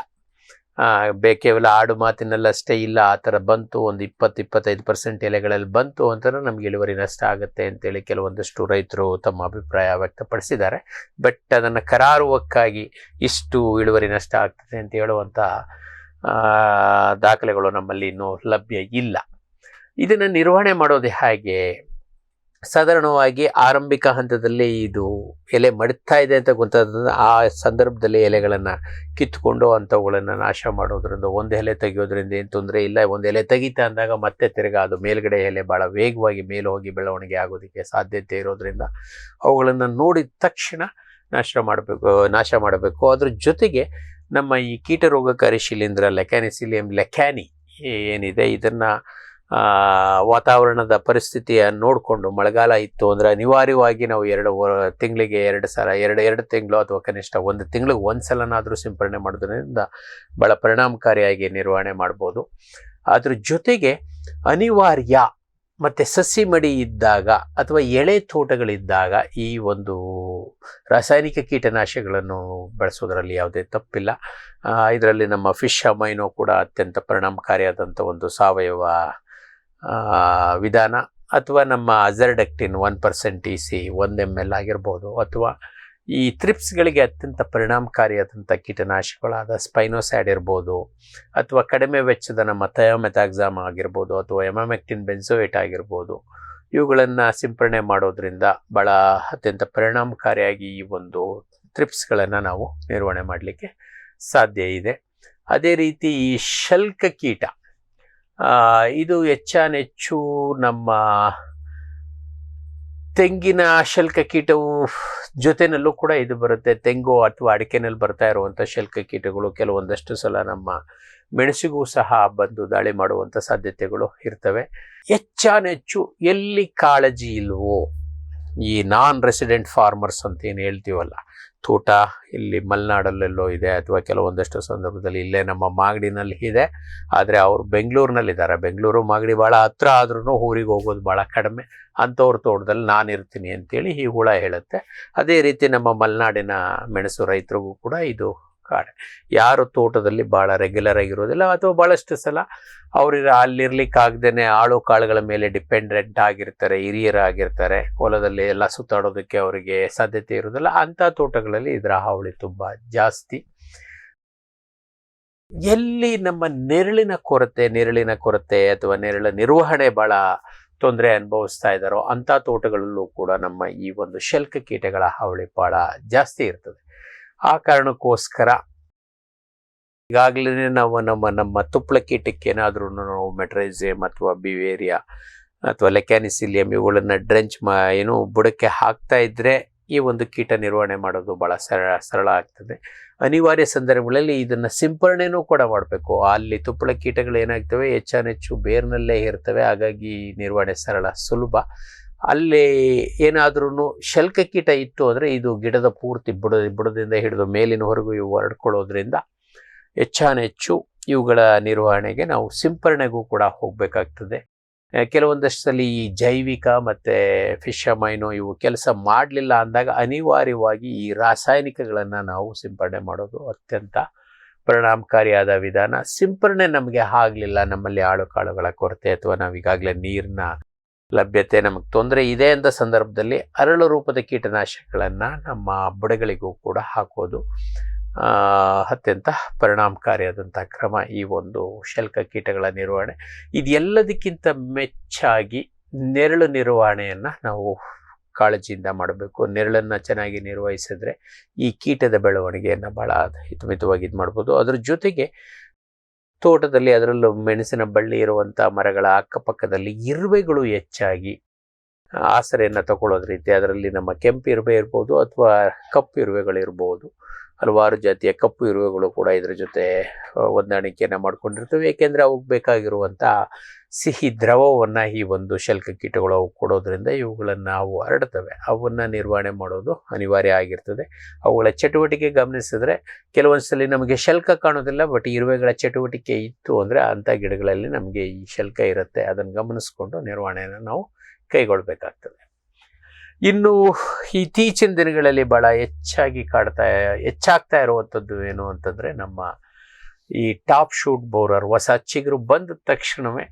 Speaker 2: ಕೇವಲ ಆಡು ಮಾತಿನಲ್ಲಷ್ಟೇ ಇಲ್ಲ, ಆ ಥರ ಬಂತು, ಒಂದು 20-25% ಎಲೆಗಳಲ್ಲಿ ಬಂತು ಅಂತಲೂ ನಮಗೆ ಇಳುವರಿ ನಷ್ಟ ಆಗುತ್ತೆ ಅಂತೇಳಿ ಕೆಲವೊಂದಷ್ಟು ರೈತರು ತಮ್ಮ ಅಭಿಪ್ರಾಯ ವ್ಯಕ್ತಪಡಿಸಿದ್ದಾರೆ. ಬಟ್ ಅದನ್ನು ಕರಾರುವಕ್ಕಾಗಿ ಇಷ್ಟು ಇಳುವರಿ ನಷ್ಟ ಆಗ್ತದೆ ಅಂತ ಹೇಳುವಂಥ ದಾಖಲೆಗಳು ನಮ್ಮಲ್ಲಿ ಇನ್ನೂ ಲಭ್ಯ ಇಲ್ಲ. ಇದನ್ನು ನಿರ್ವಹಣೆ ಮಾಡೋದು ಹೇಗೆ? ಸಾಧಾರಣವಾಗಿ ಆರಂಭಿಕ ಹಂತದಲ್ಲಿ ಇದು ಎಲೆ ಮಡಿತಾ ಇದೆ ಅಂತ ಗೊತ್ತಾದ್ರೆ ಆ ಸಂದರ್ಭದಲ್ಲಿ ಎಲೆಗಳನ್ನು ಕಿತ್ಕೊಂಡು ಅಂಥವುಗಳನ್ನು ನಾಶ ಮಾಡೋದ್ರಿಂದ, ಒಂದು ಎಲೆ ತೆಗೆಯೋದ್ರಿಂದ ಏನು ತೊಂದರೆ ಇಲ್ಲ. ಒಂದು ಎಲೆ ತೆಗಿತಾ ಅಂದಾಗ ಮತ್ತೆ ತಿರ್ಗಾ ಅದು ಮೇಲ್ಗಡೆ ಎಲೆ ಭಾಳ ವೇಗವಾಗಿ ಮೇಲೆ ಹೋಗಿ ಬೆಳವಣಿಗೆ ಆಗೋದಕ್ಕೆ ಸಾಧ್ಯತೆ ಇರೋದ್ರಿಂದ ಅವುಗಳನ್ನು ನೋಡಿದ ತಕ್ಷಣ ನಾಶ ಮಾಡಬೇಕು. ಅದ್ರ ಜೊತೆಗೆ ನಮ್ಮ ಈ ಕೀಟರೋಗಕಾರಿ ಶಿಲೀಂಧ್ರ ಲೆಕ್ಯಾನಿಸಿಲಿಯಂ ಲೆಕ್ಯಾನಿ ಏನಿದೆ, ಇದನ್ನು ವಾತಾವರಣದ ಪರಿಸ್ಥಿತಿಯ ನೋಡಿಕೊಂಡು, ಮಳೆಗಾಲ ಇತ್ತು ಅಂದರೆ ಅನಿವಾರ್ಯವಾಗಿ ನಾವು 2 ತಿಂಗಳಿಗೆ 2 ಸಲ, 2 ತಿಂಗಳು ಅಥವಾ ಕನಿಷ್ಠ 1 ತಿಂಗಳಿಗೆ 1 ಸಲನಾದರೂ ಸಿಂಪರಣೆ ಮಾಡೋದ್ರಿಂದ ಭಾಳ ಪರಿಣಾಮಕಾರಿಯಾಗಿ ನಿರ್ವಹಣೆ ಮಾಡ್ಬೋದು. ಅದ್ರ ಜೊತೆಗೆ ಅನಿವಾರ್ಯ ಮತ್ತು ಸಸಿ ಮಡಿ ಇದ್ದಾಗ ಅಥವಾ ಎಳೆ ತೋಟಗಳಿದ್ದಾಗ ಈ ಒಂದು ರಾಸಾಯನಿಕ ಕೀಟನಾಶಕಗಳನ್ನು ಬಳಸೋದ್ರಲ್ಲಿ ಯಾವುದೇ ತಪ್ಪಿಲ್ಲ. ಇದರಲ್ಲಿ ನಮ್ಮ ಫಿಶ್ ಅಮೈನೋ ಕೂಡ ಅತ್ಯಂತ ಪರಿಣಾಮಕಾರಿಯಾದಂಥ ಒಂದು ಸಾವಯವ ವಿಧಾನ, ಅಥವಾ ನಮ್ಮ ಅಜರ್ಡಕ್ಟಿನ್ 1% EC 1 ml ಆಗಿರ್ಬೋದು, ಅಥವಾ ಈ ಥ್ರಿಪ್ಸ್ಗಳಿಗೆ ಅತ್ಯಂತ ಪರಿಣಾಮಕಾರಿಯಾದಂಥ ಕೀಟನಾಶಕಗಳಾದ ಸ್ಪೈನೋಸ್ಯಾಡ್ ಇರ್ಬೋದು, ಅಥವಾ ಕಡಿಮೆ ವೆಚ್ಚದ ನಮ್ಮ ಥಯೋಮೆಥಾಕ್ಸಾಮ್ ಆಗಿರ್ಬೋದು, ಅಥವಾ ಎಮಾಮೆಕ್ಟಿನ್ ಬೆನ್ಸೋಯೇಟ್ ಆಗಿರ್ಬೋದು, ಇವುಗಳನ್ನು ಸಿಂಪರಣೆ ಮಾಡೋದ್ರಿಂದ ಭಾಳ ಅತ್ಯಂತ ಪರಿಣಾಮಕಾರಿಯಾಗಿ ಈ ಒಂದು ಥ್ರಿಪ್ಸ್ಗಳನ್ನು ನಾವು ನಿರ್ವಹಣೆ ಮಾಡಲಿಕ್ಕೆ ಸಾಧ್ಯ ಇದೆ. ಅದೇ ರೀತಿ ಈ ಶಲ್ಕ ಕೀಟ, ಇದು ಹೆಚ್ಚಾನೆಚ್ಚು ನಮ್ಮ ತೆಂಗಿನ ಶಲ್ಕ ಕೀಟವು ಜೊತೆನಲ್ಲೂ ಕೂಡ ಇದು ಬರುತ್ತೆ. ತೆಂಗು ಅಥವಾ ಅಡಿಕೆನಲ್ಲಿ ಬರ್ತಾ ಇರುವಂಥ ಶಲ್ಕ ಕೀಟಗಳು ಕೆಲವೊಂದಷ್ಟು ಸಲ ನಮ್ಮ ಮೆಣಸಿಗೂ ಸಹ ಬಂದು ದಾಳಿ ಮಾಡುವಂಥ ಸಾಧ್ಯತೆಗಳು ಇರ್ತವೆ. ಹೆಚ್ಚಾನೆಚ್ಚು ಎಲ್ಲಿ ಕಾಳಜಿ ಇಲ್ವೋ, ಈ ನಾನ್ ರೆಸಿಡೆಂಟ್ ಫಾರ್ಮರ್ಸ್ ಅಂತ ಏನು ಹೇಳ್ತೀವಲ್ಲ, ತೋಟ ಇಲ್ಲಿ ಮಲೆನಾಡಲ್ಲೆಲ್ಲೋ ಇದೆ, ಅಥವಾ ಕೆಲವೊಂದಷ್ಟು ಸಂದರ್ಭದಲ್ಲಿ ಇಲ್ಲೇ ನಮ್ಮ ಮಾಗಡಿನಲ್ಲಿ ಇದೆ, ಆದರೆ ಅವರು ಬೆಂಗಳೂರಿನಲ್ಲಿದ್ದಾರೆ. ಬೆಂಗಳೂರು ಮಾಗಡಿ ಭಾಳ ಹತ್ರ ಆದ್ರೂ ಊರಿಗೆ ಹೋಗೋದು ಭಾಳ ಕಡಿಮೆ. ಅಂಥವ್ರ ತೋಟದಲ್ಲಿ ನಾನು ಇರ್ತೀನಿ ಅಂತೇಳಿ ಈ ಹುಳ ಹೇಳುತ್ತೆ. ಅದೇ ರೀತಿ ನಮ್ಮ ಮಲೆನಾಡಿನ ಮೆಣಸು ರೈತರಿಗೂ ಕೂಡ ಇದು ಕಾಡೆ. ಯಾರು ತೋಟದಲ್ಲಿ ಭಾಳ ರೆಗ್ಯುಲರ್ ಆಗಿರೋದಿಲ್ಲ, ಅಥವಾ ಭಾಳಷ್ಟು ಸಲ ಅವ್ರಿಗೆ ಅಲ್ಲಿರ್ಲಿಕ್ಕಾಗ್ದೇ ಆಳು ಕಾಳುಗಳ ಮೇಲೆ ಡಿಪೆಂಡೆಂಟ್ ಆಗಿರ್ತಾರೆ, ಹಿರಿಯರಾಗಿರ್ತಾರೆ, ಹೊಲದಲ್ಲಿ ಎಲ್ಲ ಸುತ್ತಾಡೋದಕ್ಕೆ ಅವರಿಗೆ ಸಾಧ್ಯತೆ ಇರೋದಿಲ್ಲ, ಅಂಥ ತೋಟಗಳಲ್ಲಿ ಇದರ ಹಾವಳಿ ತುಂಬ ಜಾಸ್ತಿ. ಎಲ್ಲಿ ನಮ್ಮ ನೆರಳಿನ ಕೊರತೆ ಅಥವಾ ನೆರಳ ನಿರ್ವಹಣೆ ಭಾಳ ತೊಂದರೆ ಅನುಭವಿಸ್ತಾ ಇದ್ದಾರೋ ಅಂಥ ತೋಟಗಳಲ್ಲೂ ಕೂಡ ನಮ್ಮ ಈ ಒಂದು ಶಲ್ಕ ಕೀಟಗಳ ಹಾವಳಿ ಭಾಳ ಜಾಸ್ತಿ ಇರ್ತದೆ. ಆ ಕಾರಣಕ್ಕೋಸ್ಕರ ಈಗಾಗಲೇ ನಾವು ನಮ್ಮ ತುಪ್ಪಳ ಕೀಟಕ್ಕೆ ಏನಾದ್ರೂ ನಾವು ಮೆಟ್ರೈಸಿಯಂ ಅಥವಾ ಬಿವೇರಿಯಾ ಅಥವಾ ಲೆಕ್ಯಾನಿಸಿಲಿಯಂ ಇವುಗಳನ್ನು ಡ್ರೆಂಚ್ ಬುಡಕ್ಕೆ ಹಾಕ್ತಾ ಇದ್ರೆ ಈ ಒಂದು ಕೀಟ ನಿರ್ವಹಣೆ ಮಾಡೋದು ಭಾಳ ಸರಳ ಆಗ್ತದೆ. ಅನಿವಾರ್ಯ ಸಂದರ್ಭಗಳಲ್ಲಿ ಇದನ್ನು ಸಿಂಪರಣೆನೂ ಕೂಡ ಮಾಡಬೇಕು. ಅಲ್ಲಿ ತುಪ್ಪಳ ಕೀಟಗಳು ಏನಾಗ್ತವೆ, ಹೆಚ್ಚಾನೆಚ್ಚು ಬೇರ್ನಲ್ಲೇ ಇರ್ತವೆ, ಹಾಗಾಗಿ ನಿರ್ವಹಣೆ ಸುಲಭ. ಅಲ್ಲಿ ಏನಾದ್ರೂ ಶಲ್ಕ ಕೀಟ ಇತ್ತು ಅಂದರೆ ಇದು ಗಿಡದ ಪೂರ್ತಿ ಬುಡದಿಂದ ಹಿಡಿದು ಮೇಲಿನವರೆಗೂ ಇವು ಹರಡ್ಕೊಳ್ಳೋದ್ರಿಂದ ಹೆಚ್ಚಾನೆಚ್ಚು ಇವುಗಳ ನಿರ್ವಹಣೆಗೆ ನಾವು ಸಿಂಪರಣೆಗೂ ಕೂಡ ಹೋಗಬೇಕಾಗ್ತದೆ. ಕೆಲವೊಂದಷ್ಟು ಸಲ ಈ ಜೈವಿಕ ಮತ್ತು ಫಿಶ್ ಅಮೈನೋ ಇವು ಕೆಲಸ ಮಾಡಲಿಲ್ಲ ಅಂದಾಗ ಅನಿವಾರ್ಯವಾಗಿ ಈ ರಾಸಾಯನಿಕಗಳನ್ನು ನಾವು ಸಿಂಪರಣೆ ಮಾಡೋದು ಅತ್ಯಂತ ಪರಿಣಾಮಕಾರಿಯಾದ ವಿಧಾನ. ಸಿಂಪರಣೆ ನಮಗೆ ಆಗಲಿಲ್ಲ, ನಮ್ಮಲ್ಲಿ ಆಳು ಕಾಳುಗಳ ಕೊರತೆ ಅಥವಾ ನಾವೀಗಾಗಲೇ ನೀರಿನ ಲಭ್ಯತೆ ನಮಗೆ ತೊಂದರೆ ಇದೆ ಅಂತ ಸಂದರ್ಭದಲ್ಲಿ ಅರಳು ರೂಪದ ಕೀಟನಾಶಕಗಳನ್ನು ನಮ್ಮ ಬುಡಗಳಿಗೂ ಕೂಡ ಹಾಕೋದು ಅತ್ಯಂತ ಪರಿಣಾಮಕಾರಿಯಾದಂಥ ಕ್ರಮ ಈ ಒಂದು ಶಲ್ಕ ಕೀಟಗಳ ನಿರ್ವಹಣೆ. ಇದೆಲ್ಲದಕ್ಕಿಂತ ಮೆಚ್ಚಾಗಿ ನೆರಳು ನಿರ್ವಹಣೆಯನ್ನು ನಾವು ಕಾಳಜಿಯಿಂದ ಮಾಡಬೇಕು. ನೆರಳನ್ನು ಚೆನ್ನಾಗಿ ನಿರ್ವಹಿಸಿದ್ರೆ ಈ ಕೀಟದ ಬೆಳವಣಿಗೆಯನ್ನು ಭಾಳ ಹಿತಮಿತವಾಗಿ ಇದು ಮಾಡ್ಬೋದು. ಅದ್ರ ಜೊತೆಗೆ ತೋಟದಲ್ಲಿ, ಅದರಲ್ಲೂ ಮೆಣಸಿನ ಬಳ್ಳಿ ಇರುವಂಥ ಮರಗಳ ಅಕ್ಕಪಕ್ಕದಲ್ಲಿ ಇರುವೆಗಳು ಹೆಚ್ಚಾಗಿ ಆಸರೆಯನ್ನು ತಗೊಳ್ಳೋದ್ ರೀತಿ, ಅದರಲ್ಲಿ ನಮ್ಮ ಕೆಂಪು ಇರುವೆ ಇರ್ಬೋದು ಅಥವಾ ಕಪ್ಪು ಇರುವೆಗಳಿರ್ಬೋದು. ಹಲವಾರು ಜಾತಿಯ ಕಪ್ಪು ಇರುವೆಗಳು ಕೂಡ ಇದರ ಜೊತೆ ಹೊಂದಾಣಿಕೆಯನ್ನು ಮಾಡ್ಕೊಂಡಿರ್ತವೆ. ಏಕೆಂದರೆ ಅವು ಬೇಕಾಗಿರುವಂಥ ಸಿಹಿ ದ್ರವವನ್ನು ಈ ಒಂದು ಶಲ್ಕ ಕೀಟಗಳು ಅವು ಕೊಡೋದ್ರಿಂದ ಇವುಗಳನ್ನು ಅವು ಹರಡ್ತವೆ. ಅವನ್ನು ನಿರ್ವಹಣೆ ಮಾಡೋದು ಅನಿವಾರ್ಯ ಆಗಿರ್ತದೆ. ಅವುಗಳ ಚಟುವಟಿಕೆ ಗಮನಿಸಿದ್ರೆ ಕೆಲವೊಂದ್ಸಲಿ ನಮಗೆ ಶಲ್ಕ ಕಾಣೋದಿಲ್ಲ, ಬಟ್ ಇರುವೆಗಳ ಚಟುವಟಿಕೆ ಇತ್ತು ಅಂದರೆ ಅಂಥ ಗಿಡಗಳಲ್ಲಿ ನಮಗೆ ಈ ಶಲ್ಕ ಇರುತ್ತೆ. ಅದನ್ನು ಗಮನಿಸ್ಕೊಂಡು ನಿರ್ವಹಣೆಯನ್ನು ನಾವು ಕೈಗೊಳ್ಳಬೇಕಾಗ್ತದೆ. ಇನ್ನು ಇತ್ತೀಚಿನ ದಿನಗಳಲ್ಲಿ ಭಾಳ ಹೆಚ್ಚಾಗ್ತಾ ಇರುವಂಥದ್ದು ಏನು ಅಂತಂದರೆ, ನಮ್ಮ ಈ ಟಾಪ್ ಶೂಟ್ ಬೋರರ್ ಹೊಸ ಚಿಗುರು ಬಂದ ತಕ್ಷಣವೇ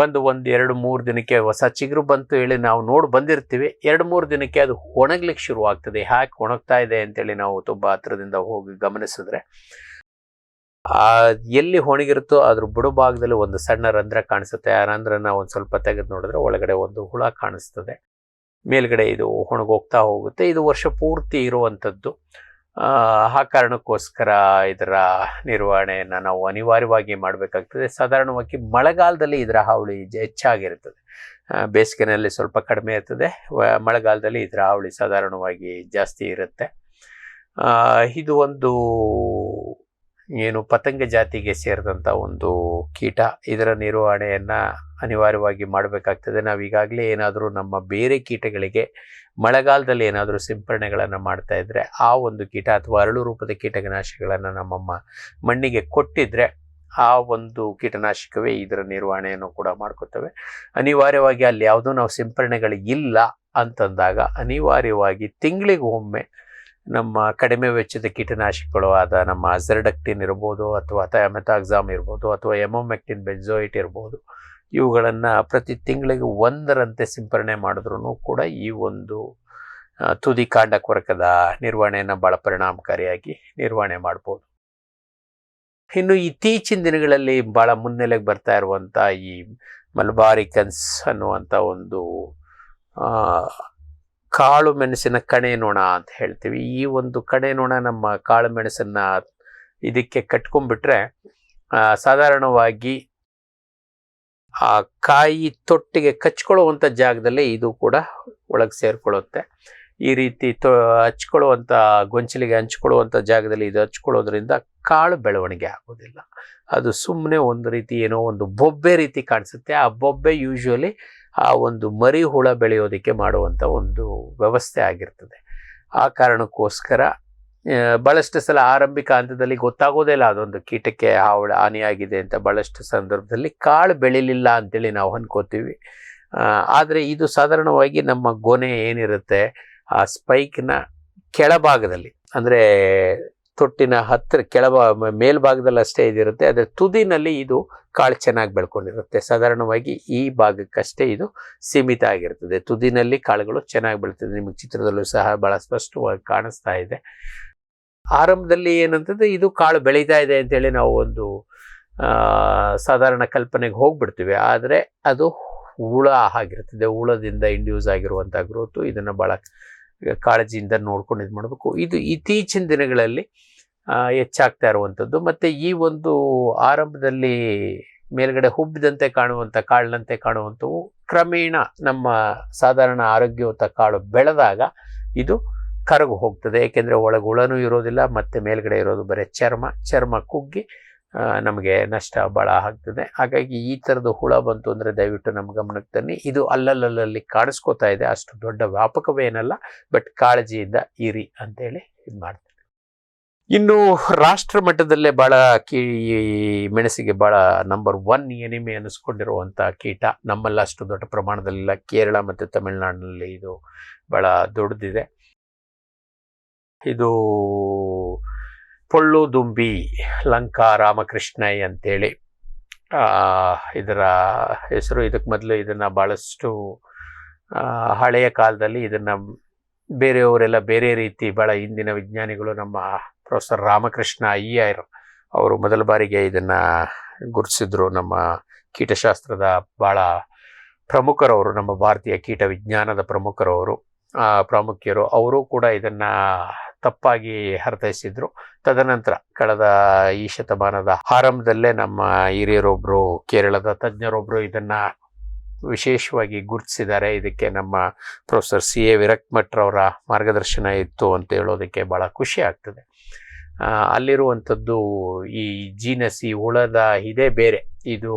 Speaker 2: ಬಂದು 1-2-3 ದಿನಕ್ಕೆ ಹೊಸ ಚಿಗುರು ಬಂತು ಹೇಳಿ ನಾವು ಬಂದಿರ್ತೀವಿ. 2-3 ದಿನಕ್ಕೆ ಅದು ಒಣಗ್ಲಿಕ್ಕೆ ಶುರುವಾಗ್ತದೆ. ಯಾಕೆ ಒಣಗ್ತಾ ಇದೆ ಅಂತೇಳಿ ನಾವು ತುಂಬ ಹತ್ರದಿಂದ ಹೋಗಿ ಗಮನಿಸಿದ್ರೆ ಎಲ್ಲಿ ಒಣಗಿರುತ್ತೋ ಅದ್ರ ಬುಡಭಾಗದಲ್ಲಿ ಒಂದು ಸಣ್ಣ ರಂಧ್ರ ಕಾಣಿಸುತ್ತೆ. ಆ ರಂಧ್ರನ ಒಂದು ಸ್ವಲ್ಪ ತೆಗೆದು ನೋಡಿದ್ರೆ ಒಳಗಡೆ ಒಂದು ಹುಳ ಕಾಣಿಸ್ತದೆ. ಮೇಲ್ಗಡೆ ಇದು ಒಣಗೋಗ್ತಾ ಹೋಗುತ್ತೆ. ಇದು ವರ್ಷ ಪೂರ್ತಿ ಇರುವಂಥದ್ದು. ಆ ಕಾರಣಕ್ಕೋಸ್ಕರ ಇದರ ನಿರ್ವಹಣೆಯನ್ನು ನಾವು ಅನಿವಾರ್ಯವಾಗಿ ಮಾಡಬೇಕಾಗ್ತದೆ. ಸಾಧಾರಣವಾಗಿ ಮಳೆಗಾಲದಲ್ಲಿ ಇದರ ಹಾವಳಿ ಹೆಚ್ಚಾಗಿರ್ತದೆ. ಬೇಸಿಗೆನಲ್ಲಿ ಸ್ವಲ್ಪ ಕಡಿಮೆ ಇರ್ತದೆ. ಮಳೆಗಾಲದಲ್ಲಿ ಇದರ ಹಾವಳಿ ಸಾಧಾರಣವಾಗಿ ಜಾಸ್ತಿ ಇರುತ್ತೆ. ಇದು ಒಂದು ಪತಂಗ ಜಾತಿಗೆ ಸೇರಿದಂಥ ಒಂದು ಕೀಟ. ಇದರ ನಿರ್ವಹಣೆಯನ್ನು ಅನಿವಾರ್ಯವಾಗಿ ಮಾಡಬೇಕಾಗ್ತದೆ. ನಾವು ಈಗಾಗಲೇ ಏನಾದರೂ ನಮ್ಮ ಬೇರೆ ಕೀಟಗಳಿಗೆ ಮಳೆಗಾಲದಲ್ಲಿ ಏನಾದರೂ ಸಿಂಪರಣೆಗಳನ್ನು ಮಾಡ್ತಾ ಇದ್ದರೆ ಆ ಒಂದು ಕೀಟ ಅಥವಾ ಅರಳು ರೂಪದ ಕೀಟನಾಶಕಗಳನ್ನು ನಮ್ಮ ಮಣ್ಣಿಗೆ ಕೊಟ್ಟಿದ್ರೆ ಆ ಒಂದು ಕೀಟನಾಶಕವೇ ಇದರ ನಿರ್ವಹಣೆಯನ್ನು ಕೂಡ ಮಾಡ್ಕೊತವೆ. ಅನಿವಾರ್ಯವಾಗಿ ಅಲ್ಲಿ ಯಾವುದೂ ನಾವು ಸಿಂಪರಣೆಗಳಿಲ್ಲ ಅಂತಂದಾಗ ಅನಿವಾರ್ಯವಾಗಿ ತಿಂಗಳಿಗೆ ಒಮ್ಮೆ ನಮ್ಮ ಕಡಿಮೆ ವೆಚ್ಚದ ಕೀಟನಾಶಕಗಳು ಆದ ನಮ್ಮ ಅಜರ್ಡಕ್ಟಿನ್ ಇರ್ಬೋದು, ಅಥವಾ ಥಯಾಮೆಥಾಕ್ಸಾಮ್ ಇರ್ಬೋದು, ಅಥವಾ ಎಮೋಮೆಕ್ಟಿನ್ ಬೆನ್ಸೋಯೇಟ್ ಇರ್ಬೋದು, ಇವುಗಳನ್ನು ಪ್ರತಿ ತಿಂಗಳಿಗೆ 1ರಂತೆ ಸಿಂಪರಣೆ ಮಾಡಿದ್ರೂ ಕೂಡ ಈ ಒಂದು ತುದಿ ಕಾಂಡ ಕೊರಕದ ನಿರ್ವಹಣೆಯನ್ನು ಬಹಳ ಪರಿಣಾಮಕಾರಿಯಾಗಿ ನಿರ್ವಹಣೆ ಮಾಡ್ಬೋದು. ಇನ್ನು ಇತ್ತೀಚಿನ ದಿನಗಳಲ್ಲಿ ಬಹಳ ಮುನ್ನೆಲೆಗೆ ಬರ್ತಾ ಇರುವಂಥ ಈ ಮಲ್ಬಾರಿಕನ್ಸ್ ಅನ್ನುವಂಥ ಒಂದು ಕಾಳು ಮೆಣಸಿನ ಕಣೆ ನೊಣ ಅಂತ ಹೇಳ್ತೀವಿ. ಈ ಒಂದು ಕಣೆ ನೊಣ ನಮ್ಮ ಕಾಳು ಮೆಣಸನ್ನ ಇದಕ್ಕೆ ಕಟ್ಕೊಂಡ್ಬಿಟ್ರೆ ಸಾಧಾರಣವಾಗಿ ಆ ಕಾಯಿ ತೊಟ್ಟಿಗೆ ಕಚ್ಕೊಳ್ಳುವಂಥ ಜಾಗದಲ್ಲೇ ಇದು ಕೂಡ ಒಳಗೆ ಸೇರ್ಕೊಳ್ಳುತ್ತೆ. ಈ ರೀತಿ ಹಚ್ಕೊಳ್ಳುವಂಥ ಗೊಂಚಲಿಗೆ ಹಂಚ್ಕೊಳ್ಳುವಂಥ ಜಾಗದಲ್ಲಿ ಇದು ಹಚ್ಕೊಳ್ಳೋದ್ರಿಂದ ಕಾಳು ಬೆಳವಣಿಗೆ ಆಗೋದಿಲ್ಲ. ಅದು ಸುಮ್ಮನೆ ಒಂದು ರೀತಿ ಏನೋ ಒಂದು ಬೊಬ್ಬೆ ರೀತಿ ಕಾಣಿಸುತ್ತೆ. ಆ ಬೊಬ್ಬೆ ಯೂಶ್ವಲಿ ಆ ಒಂದು ಮರಿ ಹುಳ ಬೆಳೆಯೋದಕ್ಕೆ ಮಾಡುವಂಥ ಒಂದು ವ್ಯವಸ್ಥೆ ಆಗಿರ್ತದೆ. ಆ ಕಾರಣಕ್ಕೋಸ್ಕರ ಭಾಳಷ್ಟು ಸಲ ಆರಂಭಿಕ ಹಂತದಲ್ಲಿ ಗೊತ್ತಾಗೋದೇ ಇಲ್ಲ ಅದೊಂದು ಕೀಟಕ್ಕೆ ಹಾನಿಯಾಗಿದೆ ಅಂತ. ಭಾಳಷ್ಟು ಸಂದರ್ಭದಲ್ಲಿ ಕಾಳು ಬೆಳಿಲಿಲ್ಲ ಅಂತೇಳಿ ನಾವು ಅನ್ಕೋತೀವಿ. ಆದರೆ ಇದು ಸಾಧಾರಣವಾಗಿ ನಮ್ಮ ಗೊನೆ ಏನಿರುತ್ತೆ ಆ ಸ್ಪೈಕ್ನ ಕೆಳಭಾಗದಲ್ಲಿ, ಅಂದರೆ ತೊಟ್ಟಿನ ಹತ್ತಿರ ಮೇಲ್ಭಾಗದಲ್ಲಿ ಅಷ್ಟೇ ಇದಿರುತ್ತೆ. ಅದರ ತುದಿನಲ್ಲಿ ಇದು ಕಾಳು ಚೆನ್ನಾಗಿ ಬೆಳ್ಕೊಂಡಿರುತ್ತೆ. ಸಾಧಾರಣವಾಗಿ ಈ ಭಾಗಕ್ಕಷ್ಟೇ ಇದು ಸೀಮಿತ ಆಗಿರ್ತದೆ. ತುದಿನಲ್ಲಿ ಕಾಳುಗಳು ಚೆನ್ನಾಗಿ ಬೆಳ್ತದೆ. ನಿಮಗೆ ಚಿತ್ರದಲ್ಲೂ ಸಹ ಬಹಳ ಸ್ಪಷ್ಟವಾಗಿ ಕಾಣಿಸ್ತಾ ಇದೆ. ಆರಂಭದಲ್ಲಿ ಏನಂತಂದ್ರೆ ಇದು ಕಾಳು ಬೆಳೀತಾ ಇದೆ ಅಂತೇಳಿ ನಾವು ಒಂದು ಸಾಧಾರಣ ಕಲ್ಪನೆಗೆ ಹೋಗ್ಬಿಡ್ತೀವಿ. ಆದರೆ ಅದು ಹುಳ ಆಗಿರ್ತದೆ. ಹುಳದಿಂದ ಇಂಡ್ಯೂಸ್ ಆಗಿರುವಂಥ ಗ್ರೋತು. ಇದನ್ನು ಭಾಳ ಕಾಳಜಿಯಿಂದ ನೋಡ್ಕೊಂಡು ಇದು ಮಾಡಬೇಕು. ಇದು ಇತ್ತೀಚಿನ ದಿನಗಳಲ್ಲಿ ಹೆಚ್ಚಾಗ್ತಾ ಇರುವಂಥದ್ದು. ಮತ್ತು ಈ ಒಂದು ಆರಂಭದಲ್ಲಿ ಮೇಲ್ಗಡೆ ಹುಬ್ಬಿದಂತೆ ಕಾಣುವಂಥ ಕಾಳಿನಂತೆ ಕಾಣುವಂಥವು ಕ್ರಮೇಣ ನಮ್ಮ ಸಾಧಾರಣ ಆರೋಗ್ಯವಂತ ಕಾಳು ಬೆಳೆದಾಗ ಇದು ಕರಗು ಹೋಗ್ತದೆ. ಏಕೆಂದರೆ ಒಳಗೆ ಹುಳನೂ ಇರೋದಿಲ್ಲ ಮತ್ತು ಮೇಲ್ಗಡೆ ಇರೋದು ಬರೀ ಚರ್ಮ ಕುಗ್ಗಿ ನಮಗೆ ನಷ್ಟ ಭಾಳ ಆಗ್ತದೆ. ಹಾಗಾಗಿ ಈ ಥರದ ಹುಳ ಬಂತು ಅಂದರೆ ದಯವಿಟ್ಟು ನಮ್ಮ ಗಮನಕ್ಕೆ ತನ್ನಿ. ಇದು ಅಲ್ಲಲ್ಲಿ ಕಾಣಿಸ್ಕೋತಾ ಇದೆ, ಅಷ್ಟು ದೊಡ್ಡ ವ್ಯಾಪಕವೇನಲ್ಲ, ಬಟ್ ಕಾಳಜಿಯಿಂದ ಇರಿ ಅಂತೇಳಿ ಇದು ಮಾಡ್ತಾರೆ. ಇನ್ನು ರಾಷ್ಟ್ರ ಮಟ್ಟದಲ್ಲೇ ಭಾಳ ಮೆಣಸಿಗೆ ಭಾಳ ನಂಬರ್ 1 ಎನಿಮೆ ಅನ್ನಿಸ್ಕೊಂಡಿರುವಂಥ ಕೀಟ. ನಮ್ಮಲ್ಲಿ ಅಷ್ಟು ದೊಡ್ಡ ಪ್ರಮಾಣದಲ್ಲಿಲ್ಲ. ಕೇರಳ ಮತ್ತು ತಮಿಳುನಾಡಿನಲ್ಲಿ ಇದು ಭಾಳ ದೊಡ್ಡದಿದೆ. ಇದು ಪೊಳ್ಳು ದುಂಬಿ ಲಂಕಾ ರಾಮಕೃಷ್ಣಯ್ಯ ಅಂತೇಳಿ ಇದರ ಹೆಸರು. ಇದಕ್ಕೆ ಮೊದಲು ಇದನ್ನು ಭಾಳಷ್ಟು ಹಳೆಯ ಕಾಲದಲ್ಲಿ ಇದನ್ನು ಬೇರೆಯವರೆಲ್ಲ ಬೇರೆ ರೀತಿ ಭಾಳ ಹಿಂದಿನ ವಿಜ್ಞಾನಿಗಳು, ನಮ್ಮ ಪ್ರೊಫೆಸರ್ ರಾಮಕೃಷ್ಣ ಅಯ್ಯರ್ ಅವರು ಮೊದಲ ಬಾರಿಗೆ ಇದನ್ನು ಗುರುತಿಸಿದ್ರು. ನಮ್ಮ ಕೀಟಶಾಸ್ತ್ರದ ಭಾಳ ಪ್ರಮುಖರವರು, ನಮ್ಮ ಭಾರತೀಯ ಕೀಟ ವಿಜ್ಞಾನದ ಪ್ರಾಮುಖ್ಯರು. ಅವರು ಕೂಡ ಇದನ್ನು ತಪ್ಪಾಗಿ ಅರ್ಥೈಸಿದ್ರು. ತದನಂತರ ಕಳೆದ ಈ ಶತಮಾನದ ಆರಂಭದಲ್ಲೇ ನಮ್ಮ ಹಿರಿಯರೊಬ್ಬರು, ಕೇರಳದ ತಜ್ಞರೊಬ್ಬರು ಇದನ್ನು ವಿಶೇಷವಾಗಿ ಗುರುತಿಸಿದ್ದಾರೆ. ಇದಕ್ಕೆ ನಮ್ಮ ಪ್ರೊಫೆಸರ್ CA ವಿರಕ್ಮಠ್ರವರ ಮಾರ್ಗದರ್ಶನ ಇತ್ತು ಅಂತ ಹೇಳೋದಕ್ಕೆ ಭಾಳ ಖುಷಿ ಆಗ್ತದೆ. ಅಲ್ಲಿರುವಂಥದ್ದು ಈ ಜೀನಸ್, ಈ ಹುಳದ ಇದೇ ಬೇರೆ. ಇದು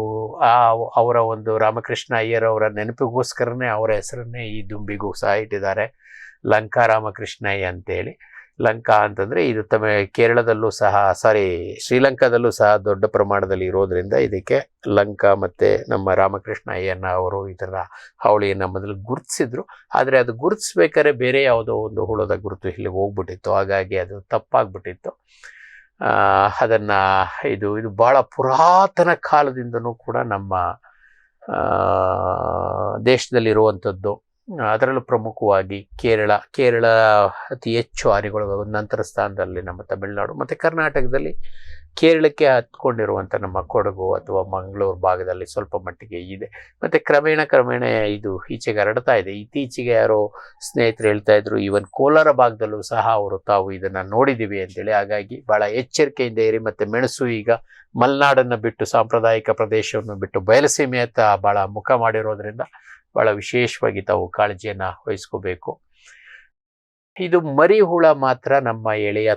Speaker 2: ಅವರ ಒಂದು ರಾಮಕೃಷ್ಣ ಅಯ್ಯರ್ ಅವರ ನೆನಪಿಗೋಸ್ಕರನೇ ಅವರ ಹೆಸರನ್ನೇ ಈ ದುಂಬಿಗೂ ಸಹ ಇಟ್ಟಿದ್ದಾರೆ, ಲಂಕಾ ರಾಮಕೃಷ್ಣಯ್ಯ ಅಂತೇಳಿ. ಲಂಕಾ ಅಂತಂದರೆ ಇದು ಕೇರಳದಲ್ಲೂ ಸಹ, ಶ್ರೀಲಂಕಾದಲ್ಲೂ ಸಹ ದೊಡ್ಡ ಪ್ರಮಾಣದಲ್ಲಿ ಇರೋದ್ರಿಂದ ಇದಕ್ಕೆ ಲಂಕಾ. ಮತ್ತು ನಮ್ಮ ರಾಮಕೃಷ್ಣ ಅಯ್ಯನ ಅವರು ಇದರ ಹಾವಳಿಯನ್ನು ಮೊದಲು ಗುರುತಿಸಿದ್ರು. ಆದರೆ ಅದು ಗುರುತಿಸ್ಬೇಕಾದ್ರೆ ಬೇರೆ ಯಾವುದೋ ಒಂದು ಹುಳದ ಗುರುತು ಇಲ್ಲಿಗೆ ಹೋಗ್ಬಿಟ್ಟಿತ್ತು. ಹಾಗಾಗಿ ಅದು ತಪ್ಪಾಗ್ಬಿಟ್ಟಿತ್ತು. ಅದನ್ನು ಇದು ಭಾಳ ಪುರಾತನ ಕಾಲದಿಂದನೂ ಕೂಡ ನಮ್ಮ ದೇಶದಲ್ಲಿರುವಂಥದ್ದು. ಅದರಲ್ಲೂ ಪ್ರಮುಖವಾಗಿ ಕೇರಳ ಅತಿ ಹೆಚ್ಚು ಹಾನಿಗಳು. ನಂತರ ಸ್ಥಾನದಲ್ಲಿ ನಮ್ಮ ತಮಿಳುನಾಡು ಮತ್ತು ಕರ್ನಾಟಕದಲ್ಲಿ ಕೇರಳಕ್ಕೆ ಹತ್ಕೊಂಡಿರುವಂಥ ನಮ್ಮ ಕೊಡಗು ಅಥವಾ ಮಂಗಳೂರು ಭಾಗದಲ್ಲಿ ಸ್ವಲ್ಪ ಮಟ್ಟಿಗೆ ಇದೆ. ಮತ್ತು ಕ್ರಮೇಣ ಇದು ಈಚೆಗೆ ಹರಡ್ತಾ ಇದೆ. ಇತ್ತೀಚೆಗೆ ಯಾರೋ ಸ್ನೇಹಿತರು ಹೇಳ್ತಾ ಇದ್ರು, ಈವನ್ ಕೋಲಾರ ಭಾಗದಲ್ಲೂ ಸಹ ತಾವು ಇದನ್ನು ನೋಡಿದ್ದೀವಿ ಅಂತೇಳಿ. ಹಾಗಾಗಿ ಭಾಳ ಎಚ್ಚರಿಕೆಯಿಂದ ಇರಿ. ಮತ್ತು ಮೆಣಸು ಈಗ ಮಲೆನಾಡನ್ನು ಬಿಟ್ಟು, ಸಾಂಪ್ರದಾಯಿಕ ಪ್ರದೇಶವನ್ನು ಬಿಟ್ಟು ಬಯಲುಸೀಮೆಯತ್ತ ಭಾಳ ಮುಖ ಮಾಡಿರೋದ್ರಿಂದ ಭಾಳ ವಿಶೇಷವಾಗಿ ತಾವು ಕಾಳಜಿಯನ್ನು ವಹಿಸ್ಕೋಬೇಕು. ಇದು ಮರಿ ಹುಳ ಮಾತ್ರ ನಮ್ಮ ಎಳೆಯ